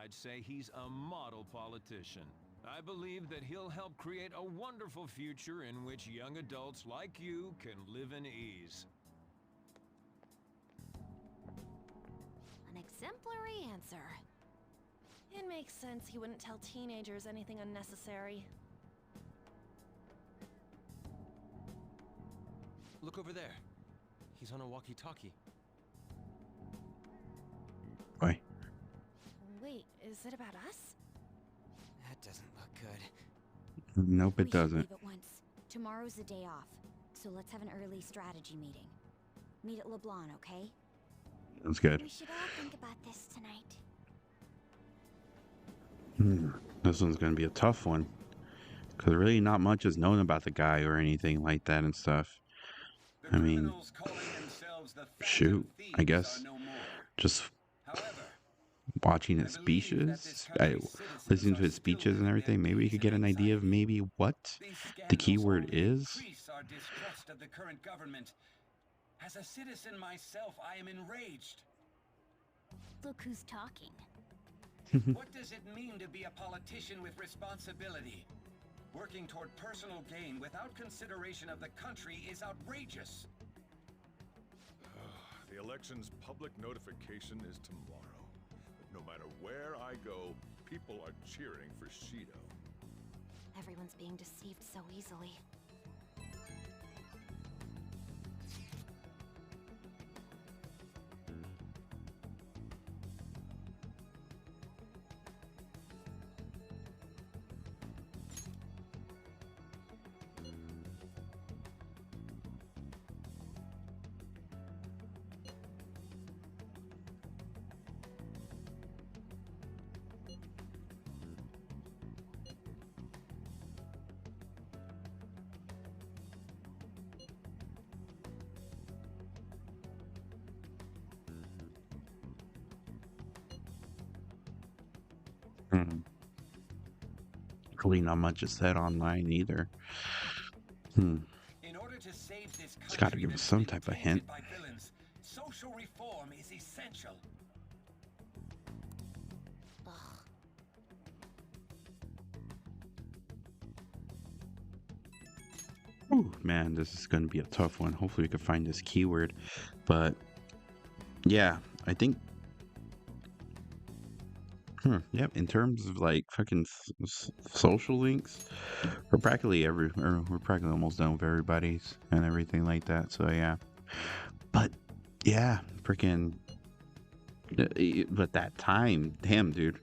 I'd say he's a model politician. I believe that he'll help create a wonderful future in which young adults like you can live in ease. An exemplary answer. It makes sense he wouldn't tell teenagers anything unnecessary. Look over there. He's on a walkie-talkie. Why? Wait, is it about us? That doesn't look good. Nope, it We should doesn't. leave at once. Tomorrow's the day off, so let's have an early strategy meeting. Meet at LeBlanc, okay? That's good. We should all think about this tonight. This one's gonna be a tough one, because really not much is known about the guy or anything like that and stuff. I mean, shoot, I guess just watching his speeches, listening to his speeches and everything, maybe we could get an idea of maybe what the keyword is. Our distrust of the current government. As a citizen myself, I am enraged. Look who's talking. What does it mean to be a politician with responsibility? Working toward personal gain without consideration of the country is outrageous. The The election's public notification is tomorrow. But no matter where I go, people are cheering for Shido. Everyone's being deceived so easily. Really not much is said online either. In order to save this It's got to country give us that's some been type of tainted hint. by villains, social reform is essential. Ooh, man, this is going to be a tough one. Hopefully we can find this keyword. But yeah, I think yep, in terms of like fucking social links, we're practically almost done with everybody's and everything like that. So yeah. But yeah, freaking but that time, damn dude.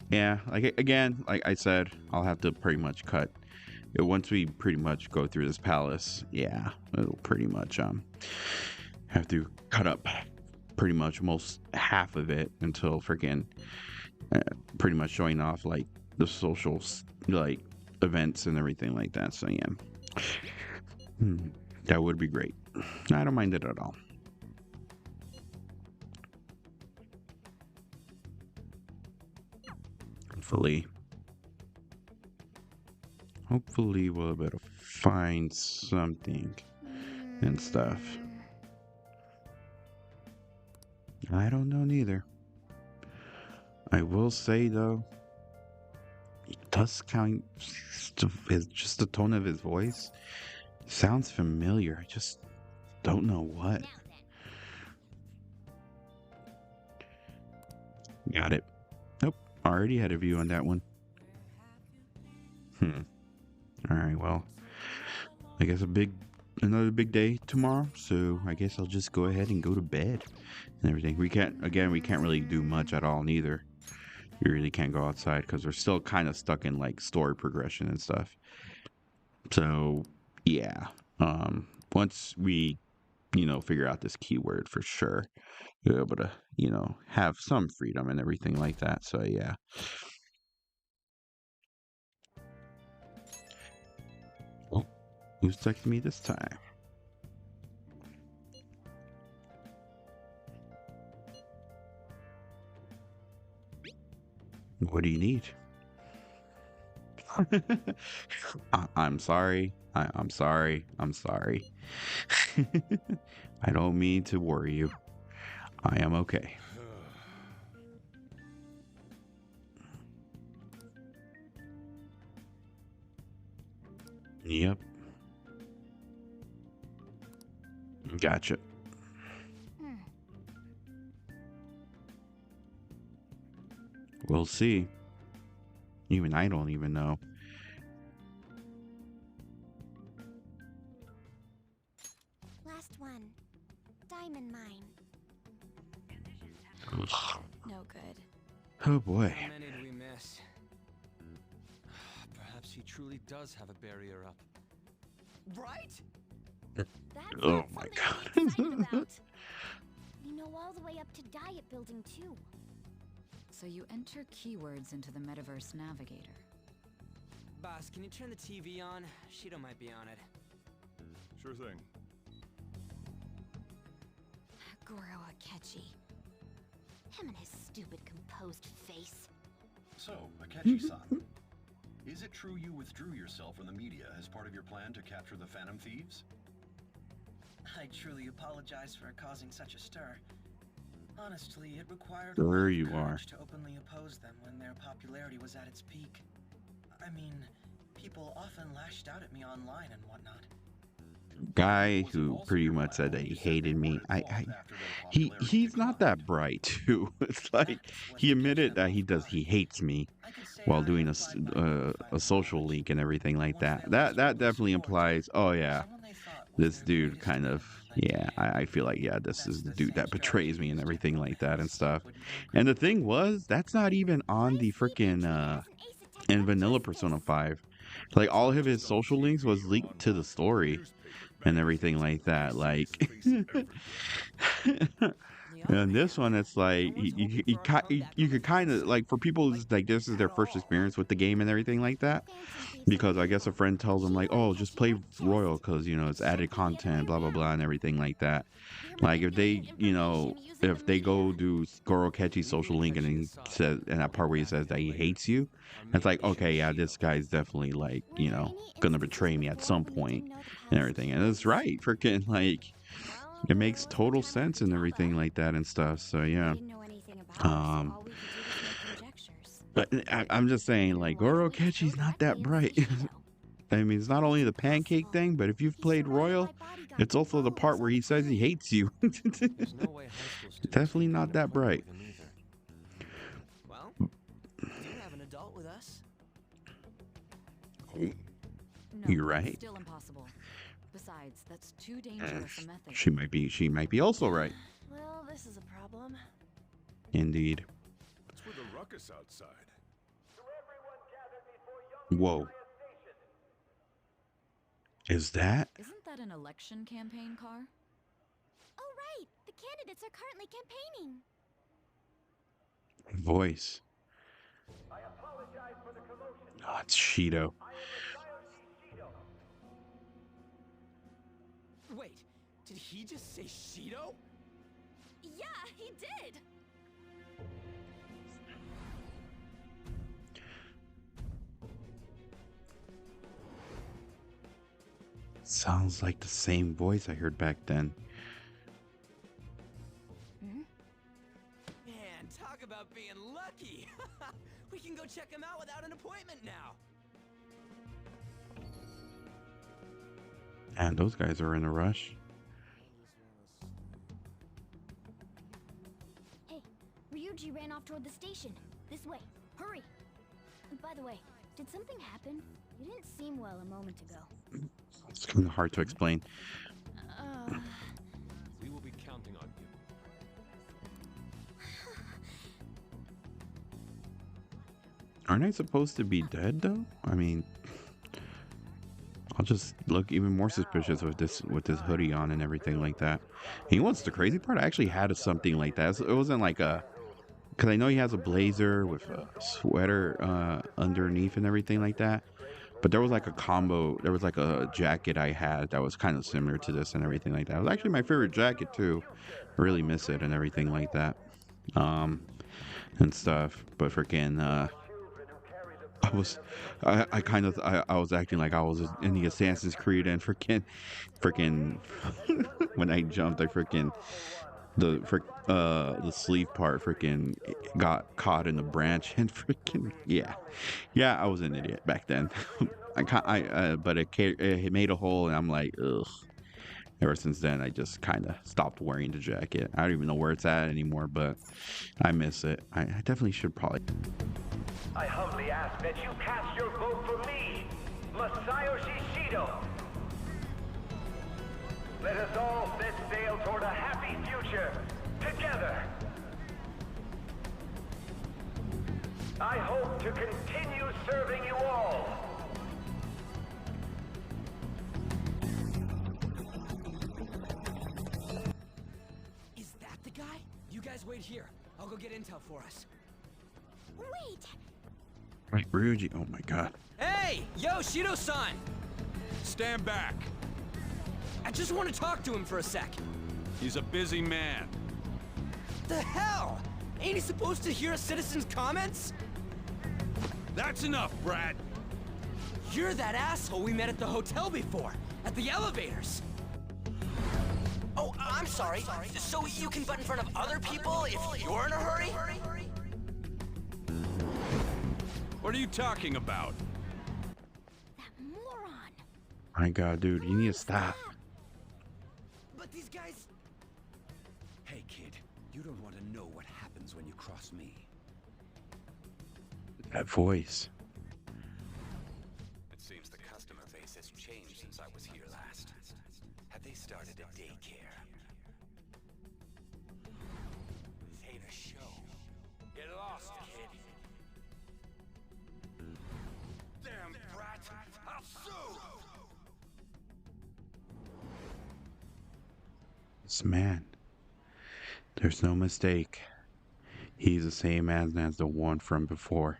Yeah, like again, like I said, I'll have to pretty much cut once we pretty much go through this palace. Yeah, it'll pretty much have to cut up pretty much almost half of it until freaking pretty much showing off like the social like events and everything like that. So yeah, that would be great. I don't mind it at all. Hopefully we'll be able to find something and stuff. I don't know neither. I will say though, it does count. Just the tone of his voice sounds familiar. I just don't know what. Got it. Nope. Already had a view on that one. Alright, well, I guess another big day tomorrow, so I guess I'll just go ahead and go to bed and everything. We can't really do much at all neither. We really can't go outside because we're still kind of stuck in like story progression and stuff. So yeah, once we figure out this keyword for sure, we'll be able to have some freedom and everything like that. So yeah. Who's texting me this time? What do you need? I'm sorry. I'm sorry. I'm sorry. I don't mean to worry you. I am okay. Yep. Gotcha. We'll see. Even I don't even know. Last one. Diamond mine. No good. Oh boy. How many did we miss? Perhaps he truly does have a barrier up. Right? Oh my god. We know all the way up to Diet Building too. So you enter keywords into the Metaverse Navigator. Boss, can you turn the TV on? Shido might be on it. Sure thing. Goro Akechi. Him and his stupid composed face. So, Akechi-san, is it true you withdrew yourself from the media as part of your plan to capture the Phantom Thieves? I truly apologize for causing such a stir. Honestly, it required There you are. courage to openly oppose them when their popularity was at its peak. I mean, people often lashed out at me online and whatnot. guy who pretty much said that he hated me. He's not that bright too. It's like he admitted that he hates me while doing a social leak and everything like that. That definitely implies, oh yeah, this dude kind of, yeah, I feel like, yeah, this is the dude that betrays me and everything like that and stuff. And the thing was, that's not even on the freaking in vanilla Persona 5. Like all of his social links was linked to the story and everything like that. Like and this one, it's like you could kind of like, for people who's like, this is their first experience with the game and everything like that, because I guess a friend tells them like, oh, just play Royal because, you know, it's added content, blah blah blah and everything like that. Like if they, you know, if they go do Goro Akechi's social link and he says, and that part where he says that he hates you, it's like, okay, yeah, this guy's definitely like, you know, gonna betray me at some point and everything. And it's right, freaking, like, it makes total sense and everything like that and stuff. So yeah, but I'm just saying, like, Goro Akechi's not that bright. I mean, it's not only the pancake thing, but if you've played Royal, it's also the part where he says he hates you. Definitely not that bright. Well, do have an adult with us? You're right. Still impossible. Besides, that's too dangerous a method. She might be also right. Well, this is a problem. Indeed. What's with the ruckus outside? Whoa. Is that? Isn't that an election campaign car? Oh, right. The candidates are currently campaigning. Voice. Oh, it's Shido. Wait, did he just say Shido? Yeah, he did. Sounds like the same voice I heard back then. Man, talk about being lucky. We can go check him out without an appointment now. And those guys are in a rush. Hey, Ryuji ran off toward the station. This way. Hurry. By the way, did something happen? You didn't seem well a moment ago. It's kind of hard to explain. We will be counting on you. Aren't I supposed to be dead though? I mean, I'll just look even more suspicious with this hoodie on and everything like that. And you know what's the crazy part? I actually had something like that. It wasn't like a, because I know he has a blazer with a sweater underneath and everything like that. But there was like a combo. There was like a jacket I had that was kind of similar to this and everything like that. It was actually my favorite jacket too. I really miss it and everything like that, and stuff. But freaking, I was acting like I was in the Assassin's Creed and freaking when I jumped, I freaking the sleeve part freaking got caught in the branch and freaking yeah, I was an idiot back then. But it made a hole and I'm like, ugh. Ever since then, I just kind of stopped wearing the jacket. I don't even know where it's at anymore, but I miss it. I definitely should probably. I humbly ask that you cast your vote for me, Masayoshi Shido. Let us all set sail toward a happy future, together. I hope to continue serving you all. Is that the guy? You guys wait here. I'll go get intel for us. Wait! Right, Ryuji. Oh my god. Hey! Yo, Shido-san! Stand back. I just want to talk to him for a sec. He's a busy man. The hell? Ain't he supposed to hear a citizen's comments? That's enough, Brad. You're that asshole we met at the hotel before, at the elevators. Oh, I'm sorry. So you can butt in front of other people if you're in a hurry? What are you talking about? That moron! My god, dude, you need to stop. don't want to know what happens when you cross me. That voice. It seems the customer base has changed since I was here last. Have they started a daycare? This ain't a show. Get lost, kid. Damn brat! I'll sue! This man. There's no mistake. He's the same man as the one from before.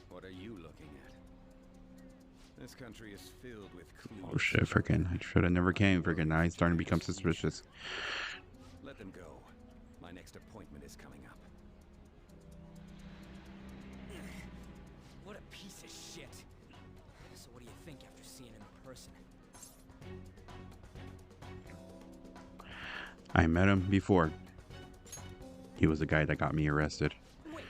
What are you looking at? This country is filled with clues. Oh shit, freaking. I should have never came, freaking. Now he's starting to become suspicious. Let them go. My next appointment is coming up. What a piece of shit. So what do you think after seeing him in person? I met him before. He was the guy that got me arrested. Wait,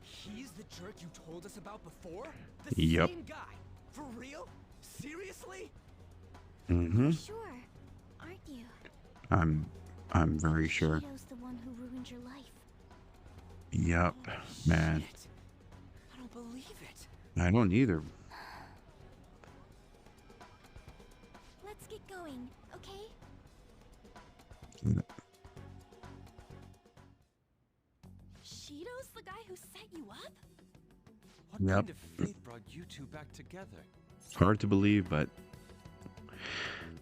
he's the jerk you told us about before? The Yep. same guy? For real? Seriously? Mm-hmm. Sure, aren't you? I'm very sure. Shido's the one who ruined your life. Yep, man. I don't believe it. I don't either. Let's get going, okay? Shido's the guy who set you up? What Yep. kind of fate brought you two back together? Hard to believe, but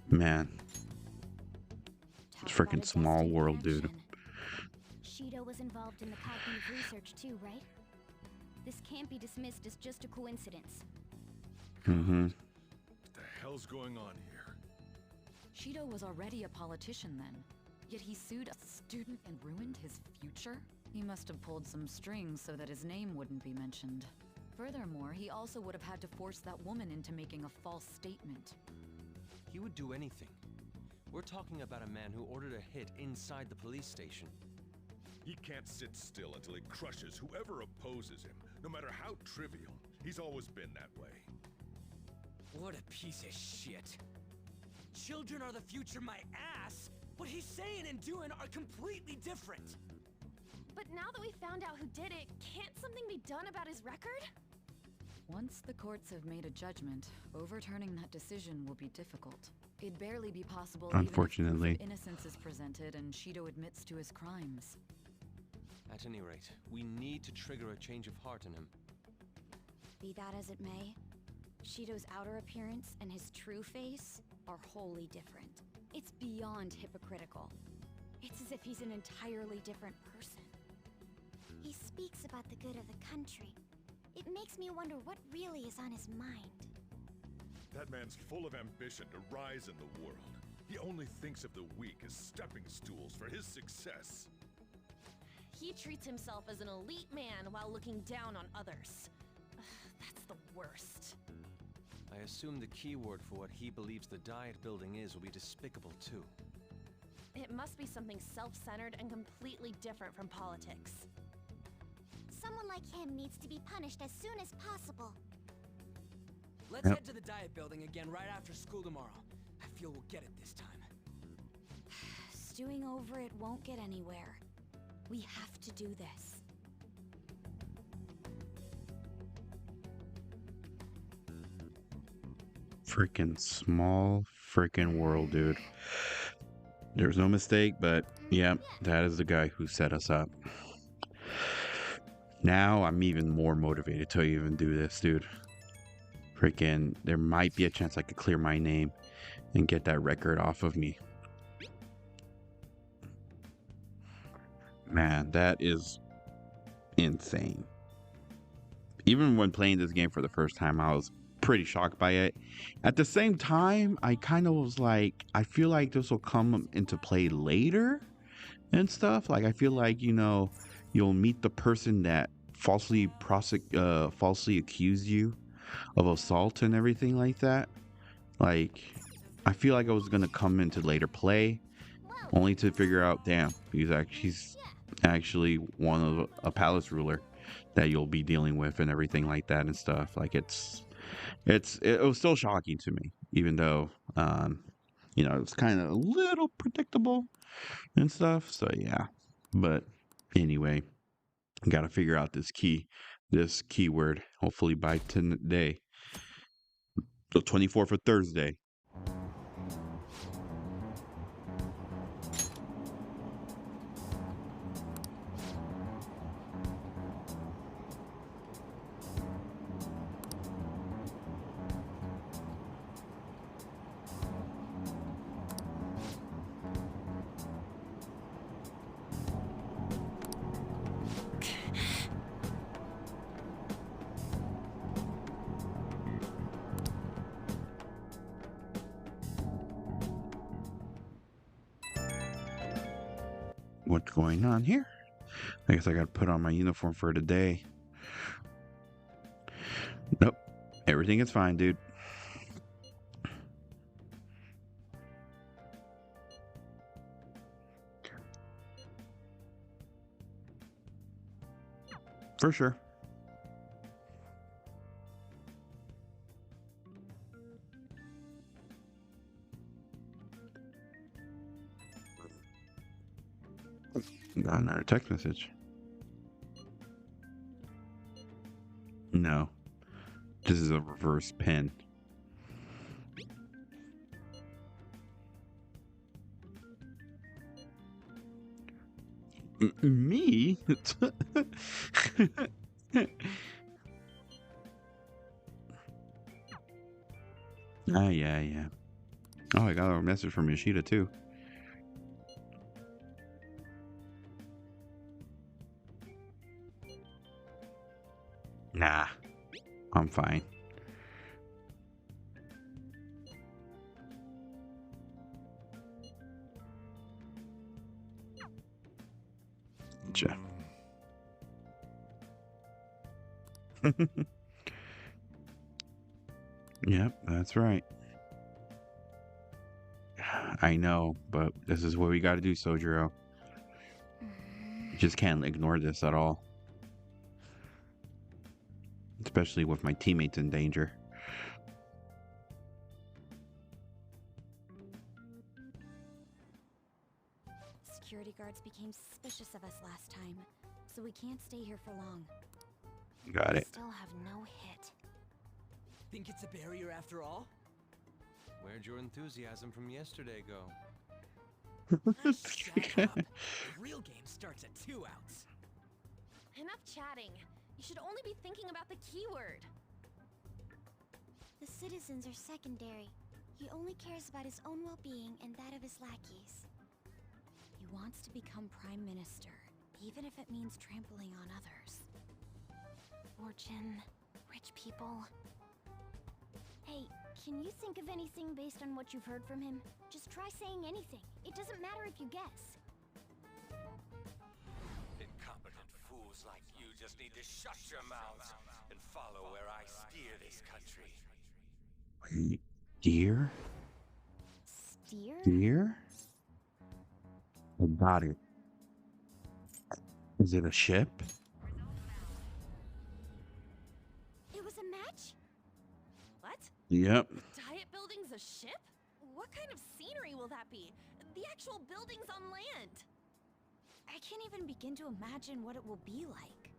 man, it's Talk freaking about a small destined world, dude. connection. Shido was involved in the cognitive research too, right? This can't be dismissed as just a coincidence. Mm-hmm. What the hell's going on here? Shido was already a politician then, yet he sued a student and ruined his future? He must have pulled some strings so that his name wouldn't be mentioned. Furthermore, he also would have had to force that woman into making a false statement. He would do anything. We're talking about a man who ordered a hit inside the police station. He can't sit still until he crushes whoever opposes him, no matter how trivial. He's always been that way. What a piece of shit. Children are the future, my ass. What he's saying and doing are completely different. But now that we found out who did it, can't something be done about his record? Once the courts have made a judgment, overturning that decision will be difficult. It'd barely be possible Unfortunately. even if proof of innocence is presented and Shido admits to his crimes. At any rate, we need to trigger a change of heart in him. Be that as it may, Shido's outer appearance and his true face are wholly different. It's beyond hypocritical. It's as if he's an entirely different person. He speaks about the good of the country. It makes me wonder what really is on his mind. That man's full of ambition to rise in the world. He only thinks of the weak as stepping stools for his success. He treats himself as an elite man while looking down on others. That's the worst. I assume the key word for what he believes the Diet building is will be despicable too. It must be something self-centered and completely different from politics. Someone like him needs to be punished as soon as possible. Let's head to the Diet building again right after school tomorrow. I feel we'll get it this time. Stewing over it won't get anywhere. We have to do this. Freaking small freaking world, dude. There's no mistake, but yeah, that is the guy who set us up. Now I'm even more motivated to even do this, dude. Freaking, there might be a chance I could clear my name and get that record off of me. Man, that is insane. Even when playing this game for the first time, I was pretty shocked by it. At the same time, I kind of was like, I feel like this will come into play later and stuff. Like, I feel like, you know, you'll meet the person that falsely accused you of assault and everything like that. Like, I feel like it was gonna come into later play, only to figure out, damn, he's actually one of a palace ruler that you'll be dealing with and everything like that and stuff. Like, it was still shocking to me, even though you know, it's kind of a little predictable and stuff. So yeah, but anyway, gotta figure out this keyword. Hopefully by today, the 24th of Thursday. What's going on here? I guess I gotta put on my uniform for today. Nope. Everything is fine, dude. For sure. Got another text message. No. This is a reverse pen. Me? Yeah. Oh, I got a message from Shido too. Nah, I'm fine. Gotcha. Yep, that's right. I know, but this is what we gotta do, Sojiro. You just can't ignore this at all. Especially with my teammates in danger. Security guards became suspicious of us last time, so we can't stay here for long. Got it. Still have no hit. Think it's a barrier after all? Where'd your enthusiasm from yesterday go? Shut up. The real game starts at 2 outs. Enough chatting. You should only be thinking about the keyword. The citizens are secondary. He only cares about his own well-being and that of his lackeys. He wants to become prime minister, even if it means trampling on others. Fortune, rich people. Hey, can you think of anything based on what you've heard from him? Just try saying anything. It doesn't matter if you guess. Incompetent fools like you just need to shut your mouths and follow where I steer this country. Wait, deer? Steer? Deer? I got it. Is it a ship? It was a match? What? Yep. The Diet Building's a ship? What kind of scenery will that be? The actual building's on land. I can't even begin to imagine what it will be like.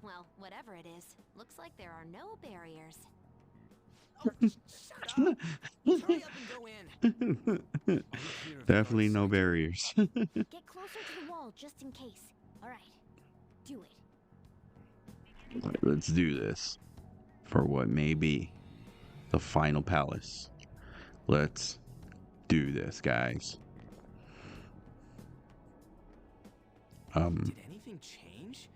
Well, whatever it is, looks like there are no barriers. Shut up! Hurry up and go in. Definitely no barriers. Get closer to the wall just in case. Alright, do it. Right, let's do this for what may be the final palace. Let's do this, guys. Did anything change?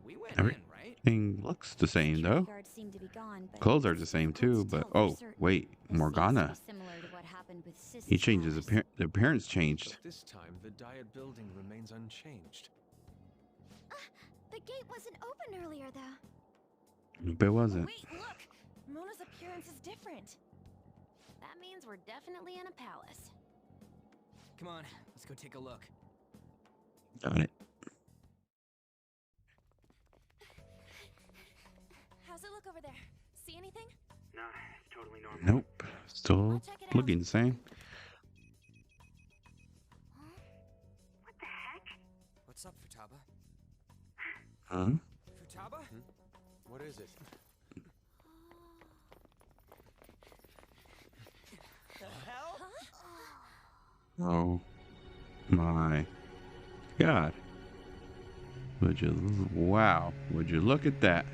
We went in, right? Everything looks the same though. Guards seem to be gone, but Clothes are the same too, but oh wait, Morgana. similar to what happened with Sissy's He changed his house. the appearance changed. But this time, the Diet Building remains unchanged. The gate wasn't open earlier, though. Nope, it wasn't. Wait, look! Mona's appearance is different. That means we're definitely in a palace. Come on, let's go take a look. Got it. How's it look over there? See anything? No, it's totally normal. Nope. Still looking the same. Huh? Futaba? What is it? The hell? Oh my God. Would you, wow, would you look at that?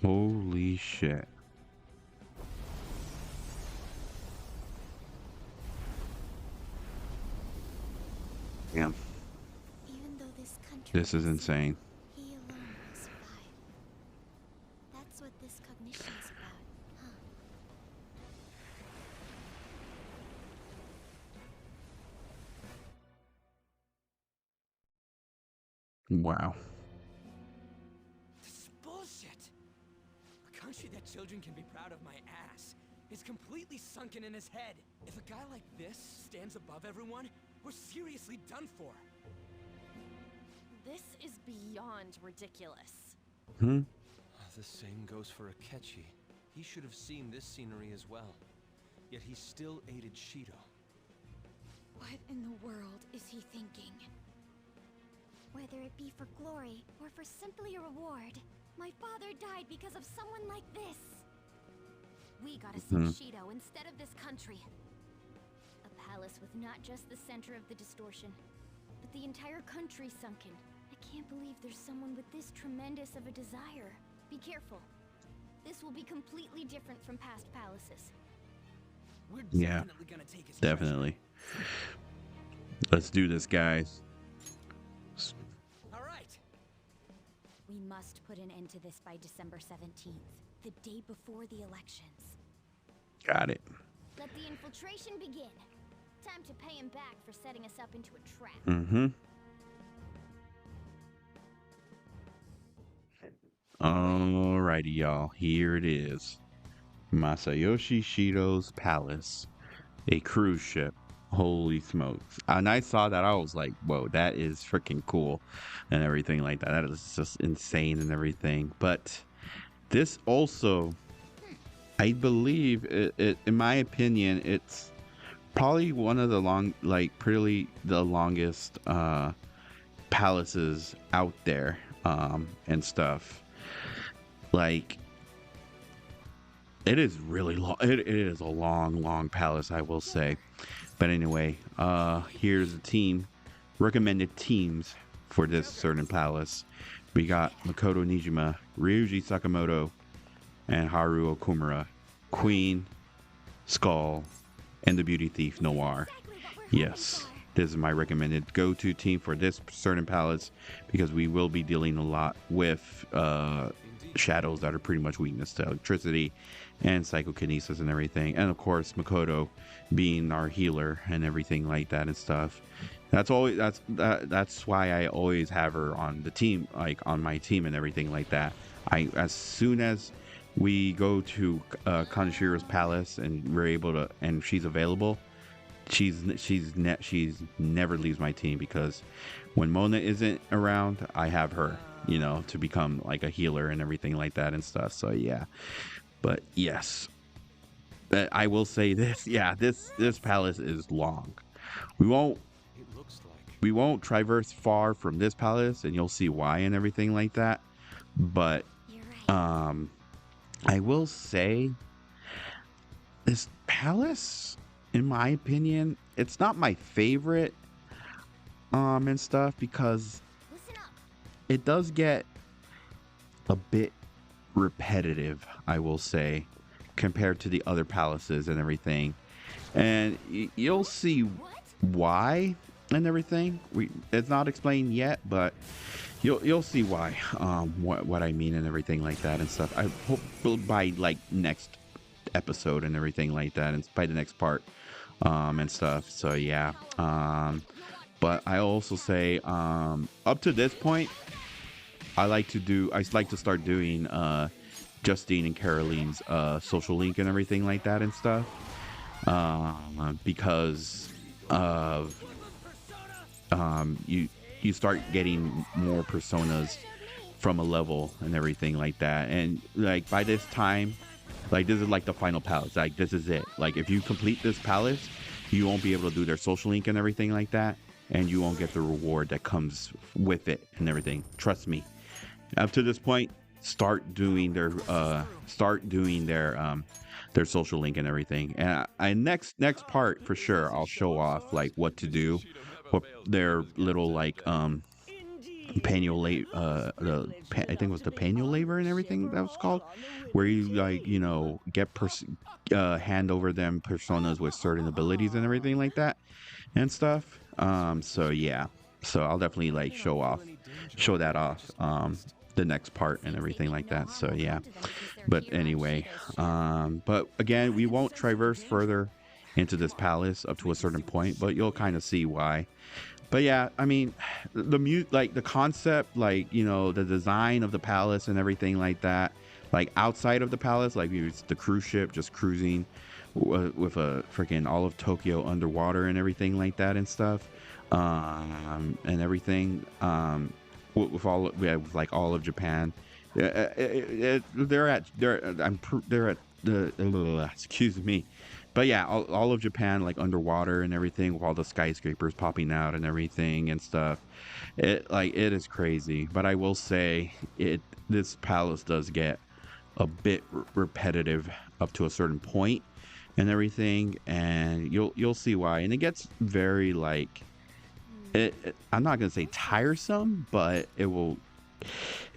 Holy shit. Damn. Even though this country This is insane. he alone will survive. That's what this cognition is about, huh? Wow. This is bullshit. A country that children can be proud of my ass is completely sunken in his head. If a guy like this stands above everyone, we're seriously done for. This is beyond ridiculous. Hmm? The same goes for Akechi. He should have seen this scenery as well. Yet he still aided Shido. What in the world is he thinking? Whether it be for glory or for simply a reward, my father died because of someone like this. We gotta save Shido instead of this country. A palace with not just the center of the distortion, but the entire country sunken. I can't believe there's someone with this tremendous of a desire. Be careful. This will be completely different from past palaces. We're Yeah, definitely gonna take his definitely. Let's do this, guys. All right. We must put an end to this by December 17th, the day before the elections. Got it. Let the infiltration begin. Time to pay him back for setting us up into a trap. Mm-hmm. Alrighty, y'all. Here it is. Masayoshi Shido's palace. A cruise ship. Holy smokes. And I saw that, I was like, whoa, that is freaking cool. And everything like that. That is just insane and everything. But this also, I believe, it in my opinion, it's probably one of the the longest palaces out there and stuff. Like, it is really long. It is a long palace, I will say. But anyway, here's the team recommended teams for this certain palace. We got Makoto Nijima, Ryuji Sakamoto, and Haru Okumura, Queen, Skull, and the Beauty Thief Noir. Yes, this is my recommended go-to team for this certain palace, because we will be dealing a lot with shadows that are pretty much weakness to electricity and psychokinesis and everything. And of course, Makoto being our healer and everything like that and stuff. That's why I always have her on the team, like on my team and everything like that. As soon as we go to Kanashiro's palace and we're able to, and she's available, she's never leaves my team, because when Mona isn't around, I have her, you know, to become like a healer and everything like that and stuff. So yeah, but yes, but I will say this, yeah, this palace is long. We won't traverse far from this palace, and you'll see why and everything like that. But I will say this palace, in my opinion, it's not my favorite and stuff, because it does get a bit repetitive, I will say, compared to the other palaces and everything. And you'll see why and everything. It's not explained yet, but you'll see why, what I mean and everything like that and stuff. I hope by like next episode and everything like that, and by the next part and stuff. So yeah, but I also say up to this point, I like to start doing Justine and Caroline's social link and everything like that and stuff, because of you start getting more personas from a level and everything like that. And like by this time, like this is like the final palace, like this is it. Like if you complete this palace, you won't be able to do their social link and everything like that. and you won't get the reward that comes with it and everything. Trust me. Up to this point, start doing their social link and everything. And next part for sure, I'll show off like what to do, what their little like I think it was the Pano labor and everything that was called, where you like, you know, get hand over them personas with certain abilities and everything like that and stuff. So yeah, so I'll definitely like show that off the next part and everything like that. So yeah, but anyway, but again, we won't traverse further into this palace up to a certain point, but you'll kind of see why. But yeah, I mean, the concept, like, you know, the design of the palace and everything like that, like outside of the palace, like it's the cruise ship just cruising with a freaking all of Tokyo underwater and everything like that and stuff, and everything, with like all of Japan. They're at the excuse me. But yeah, all of Japan, like underwater and everything, with all the skyscrapers popping out and everything and stuff. It is crazy. But I will say, this palace does get a bit repetitive up to a certain point and everything, and you'll see why. And it gets very like, I'm not gonna say tiresome, but it will.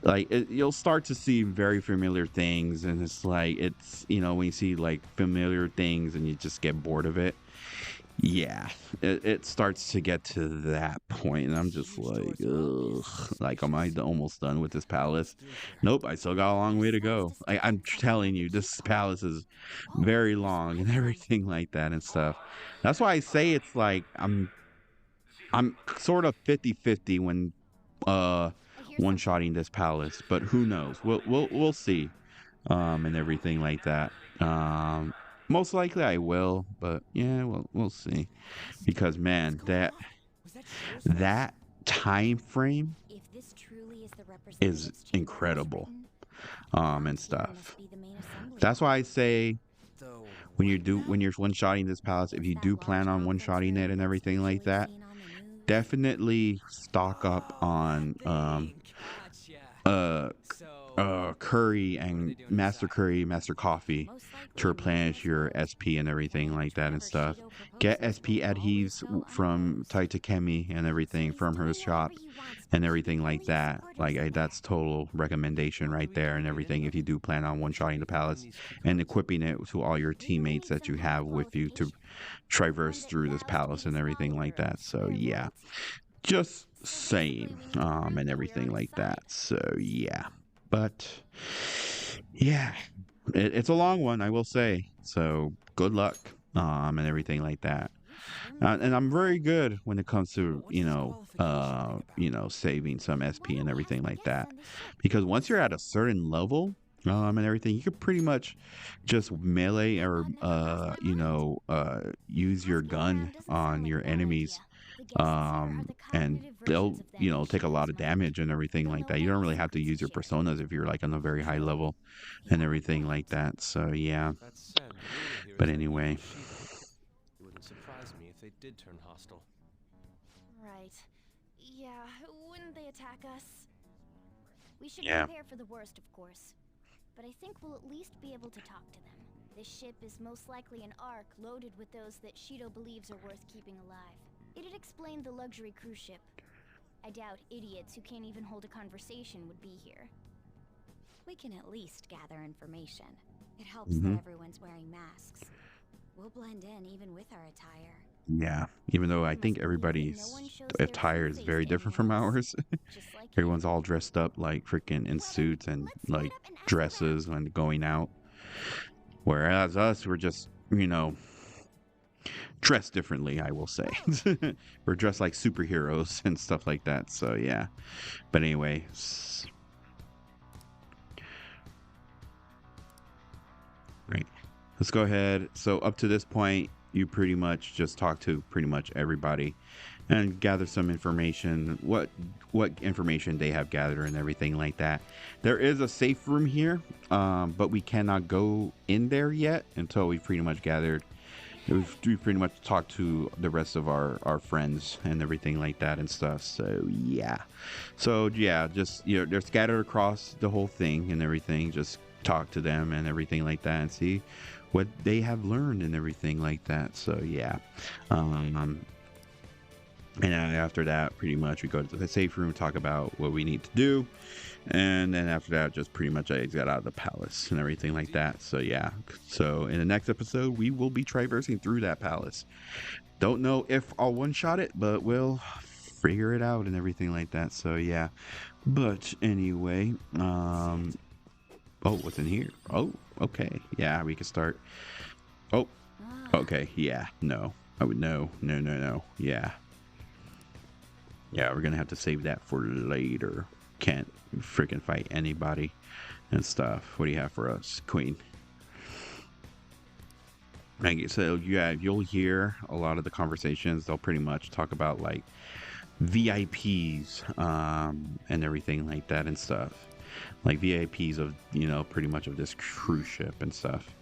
Like you'll start to see very familiar things, and it's like, it's, you know, when you see like familiar things and you just get bored of it, yeah, it starts to get to that point, and I'm just like, ugh, like, am I almost done with this palace? Nope, I still got a long way to go. I'm telling you, this palace is very long and everything like that and stuff. That's why I say it's like I'm sort of 50-50 when one-shotting this palace, but who knows? We'll see, and everything like that. Most likely I will, but yeah, we'll see, because man, that time frame is incredible, and stuff. That's why I say, when you're one-shotting this palace, if you do plan on one-shotting it and everything like that, definitely stock up on curry and master coffee to replenish your SP and everything like that and stuff. Get SP adhesives from Taitakemi and everything from her shop and everything like that. Like, that's total recommendation right there and everything, if you do plan on one-shotting the palace and equipping it to all your teammates that you have with you to traverse through this palace and everything like that. So yeah, just saying, and everything like that. So yeah, but yeah, it's a long one, I will say, so good luck, and everything like that. And I'm very good when it comes to, you know, saving some SP and everything like that, because once you're at a certain level, and everything, you could pretty much just melee or use your gun on your enemies, and they'll, you know, take a lot of damage and everything like that. You don't really have to use your personas if you're like on a very high level and everything like that. So yeah, but anyway, it wouldn't surprise me if they did turn hostile. Right. Yeah, wouldn't they attack us? We should Yeah. prepare for the worst, of course. But I think we'll at least be able to talk to them. This ship is most likely an Ark loaded with those that Shido believes are worth keeping alive. It'd explain the luxury cruise ship. I doubt idiots who can't even hold a conversation would be here. We can at least gather information. It helps that everyone's wearing masks. We'll blend in even with our attire. yeah, even though I think everybody's attire is very different from ours. Everyone's all dressed up like freaking in suits and like dresses when going out, whereas us, we're just, you know, dressed differently, I will say. We're dressed like superheroes and stuff like that. So yeah, but anyway, right, let's go ahead. So up to this point, you pretty much just talk to pretty much everybody and gather some information, what information they have gathered and everything like that. There is a safe room here, but we cannot go in there yet until we've pretty much gathered we've pretty much talked to the rest of our friends and everything like that and stuff. So yeah, just they're scattered across the whole thing and everything. Just talk to them and everything like that and see what they have learned and everything like that. So yeah, and after that, pretty much we go to the safe room, talk about what we need to do. And then after that, just pretty much I exit out of the palace and everything like that. So yeah. So in the next episode, we will be traversing through that palace. Don't know if I'll one-shot it, but we'll figure it out and everything like that. So yeah. But anyway, oh, what's in here? Oh, okay. Yeah, we can start. Oh, okay. Yeah, no. I would no. Yeah. Yeah, we're gonna have to save that for later. Can't freaking fight anybody and stuff. What do you have for us, Queen? So yeah, you'll hear a lot of the conversations. They'll pretty much talk about like VIPs and everything like that and stuff. Like VIPs of, pretty much of this cruise ship and stuff.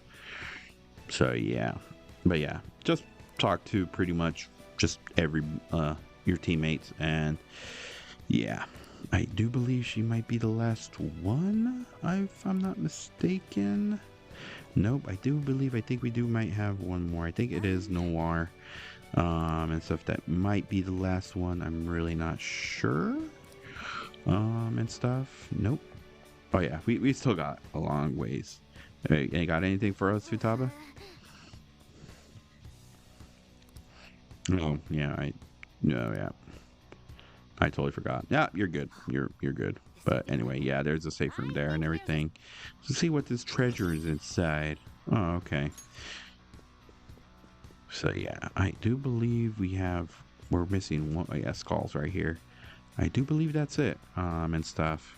So yeah, but yeah, just talk to pretty much just every your teammates, and yeah. I do believe she might be the last one, if I'm not mistaken. Nope, I think we might have one more. I think it is Noir, and stuff. That might be the last one. I'm really not sure, and stuff. Nope. Oh yeah, we still got a long ways. Hey, got anything for us, Futaba? Oh yeah, yeah. I totally forgot. Yeah, you're good. You're good. But anyway, yeah, there's a safe room there and everything. So see what this treasure is inside. Oh, okay. So yeah, I do believe we're missing one. Oh yeah, skulls right here. I do believe that's it. And stuff.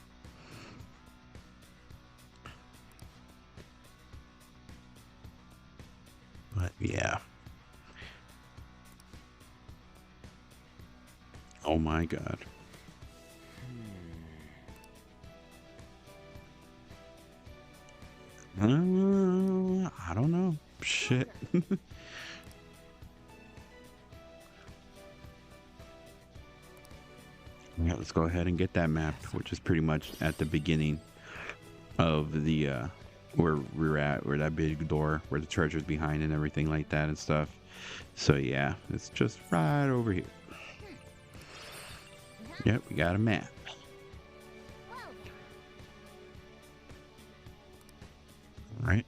But yeah. Oh my god. I don't know. Shit. Yeah, let's go ahead and get that map, which is pretty much at the beginning of the where we're at, where that big door, where the treasure's behind and everything like that and stuff. So yeah, it's just right over here. Yep, we got a map. All right.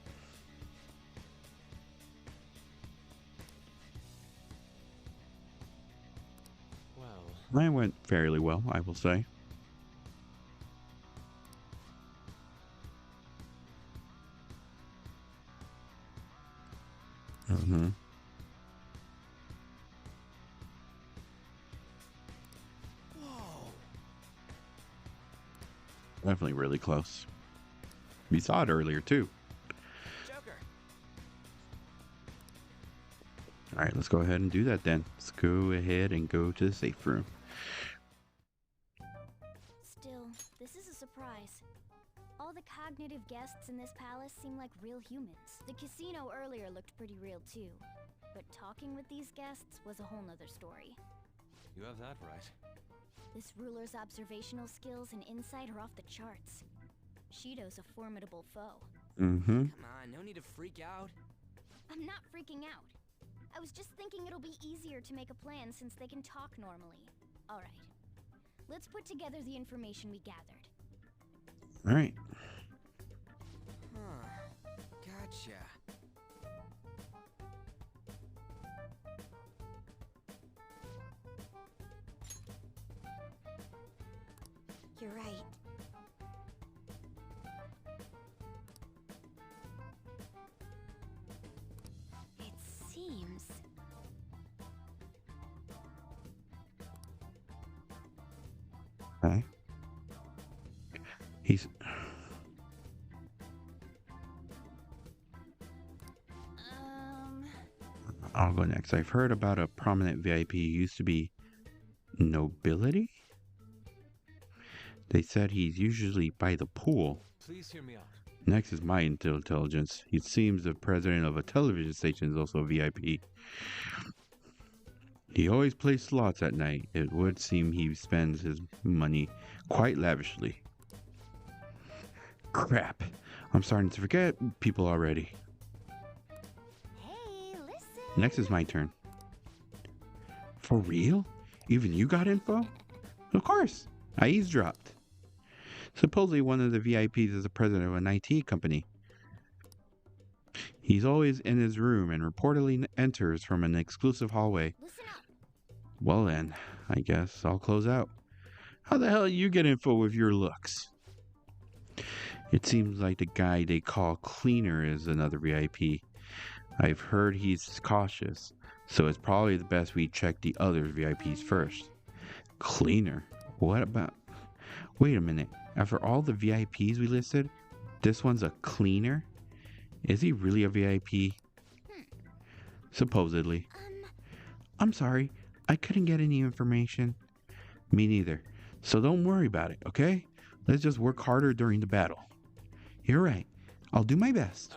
Well, mine went fairly well, I will say. Mm-hmm. Definitely really close. We saw it earlier too. Joker. All right, let's go ahead and do that then. Let's go ahead and go to the safe room. Still, this is a surprise. All the cognitive guests in this palace seem like real humans. The casino earlier looked pretty real too. But talking with these guests was a whole nother story. You have that right. This ruler's observational skills and insight are off the charts. Shido's a formidable foe. Come Mm-hmm. on, no need to freak out. I'm not freaking out. I was just thinking it'll be easier to make a plan since they can talk normally. Alright. Let's put together the information we gathered. Alright. Huh. Gotcha. You're right. It seems... Okay. He's... I'll go next. I've heard about a prominent VIP who used to be nobility? They said he's usually by the pool. Please hear me out. Next is my intelligence. It seems the president of a television station is also a VIP. He always plays slots at night. It would seem he spends his money quite lavishly. Crap. I'm starting to forget people already. Hey, listen. Next is my turn. For real? Even you got info? Of course. I eavesdropped. Supposedly one of the VIPs is the president of an IT company. He's always in his room and reportedly enters from an exclusive hallway. Listen up. Well then, I guess I'll close out. How the hell you get info with your looks? It seems like the guy they call Cleaner is another VIP. I've heard he's cautious, so it's probably the best we check the other VIPs first. Cleaner? What about... Wait a minute. After all the VIPs we listed, this one's a cleaner? Is he really a VIP? Supposedly. I'm sorry. I couldn't get any information. Me neither. So don't worry about it, okay? Let's just work harder during the battle. You're right. I'll do my best.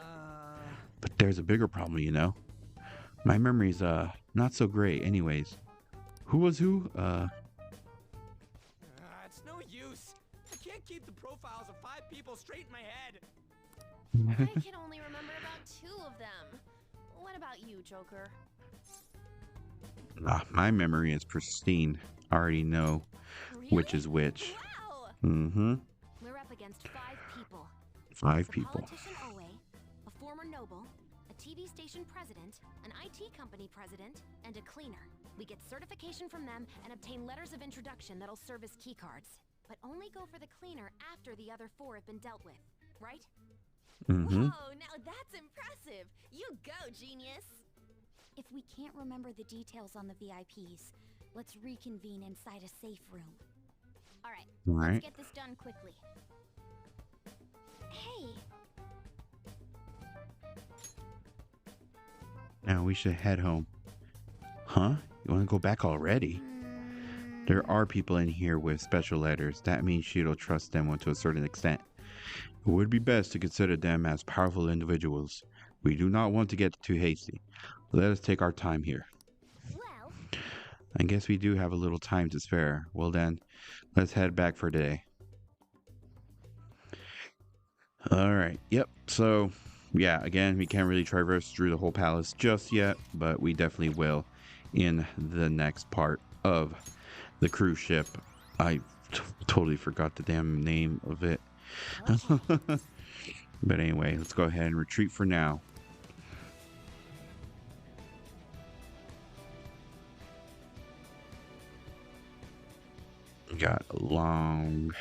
But there's a bigger problem, you know? My memory's, not so great anyways. Who was who? It's no use. I can't keep the profiles of 5 people straight in my head. I can only remember about 2 of them. What about you, Joker? My memory is pristine. I already know which is which. Wow! Mm-hmm. We're up against 5 people. 5 people. Politician Owe, a former noble, a TV station president, an IT company president, and a cleaner. We get certification from them and obtain letters of introduction that'll serve as keycards. But only go for the cleaner after the other 4 have been dealt with, right? Mm-hmm. Whoa, now that's impressive. You go, genius. If we can't remember the details on the VIPs, let's reconvene inside a safe room. All right, let's get this done quickly. Hey! Now we should head home. Huh? You want to go back already? There are people in here with special letters. That means Shido trusts them to a certain extent. It would be best to consider them as powerful individuals. We do not want to get too hasty. Let us take our time here. Well, I guess we do have a little time to spare. Well then, let's head back for today. Alright, yep, so, yeah, again, we can't really traverse through the whole palace just yet, but we definitely will in the next part of the cruise ship. I totally forgot the damn name of it. But anyway, let's go ahead and retreat for now. We got a long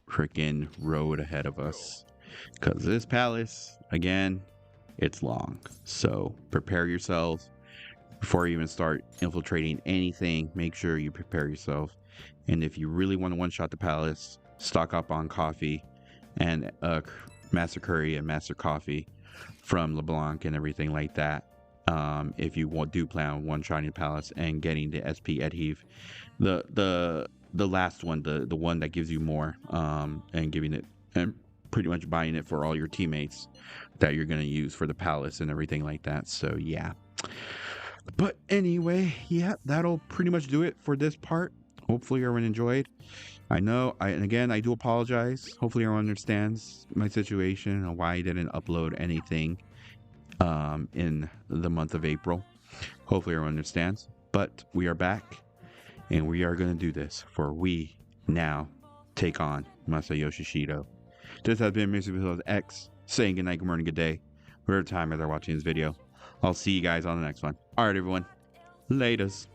freaking road ahead of us, because this palace, again, it's long. So prepare yourselves before you even start infiltrating anything. Make sure you prepare yourself, and if you really want to one-shot the palace, stock up on coffee and Master Curry and Master Coffee from LeBlanc and everything like that. If you do plan on one-shotting the palace and getting the SP adhesive, the last one, the one that gives you more, and giving it and pretty much buying it for all your teammates that you're gonna use for the palace and everything like that. So yeah. But anyway, yeah, that'll pretty much do it for this part. Hopefully everyone enjoyed. I know, and again, I do apologize. Hopefully everyone understands my situation and why I didn't upload anything in the month of April. Hopefully everyone understands. But we are back, and we are going to do this, for we now take on Masayoshi Shido. This has been mrespnozax saying good night, good morning, good day, whatever time they're watching this video. I'll see you guys on the next one. Alright everyone, laters.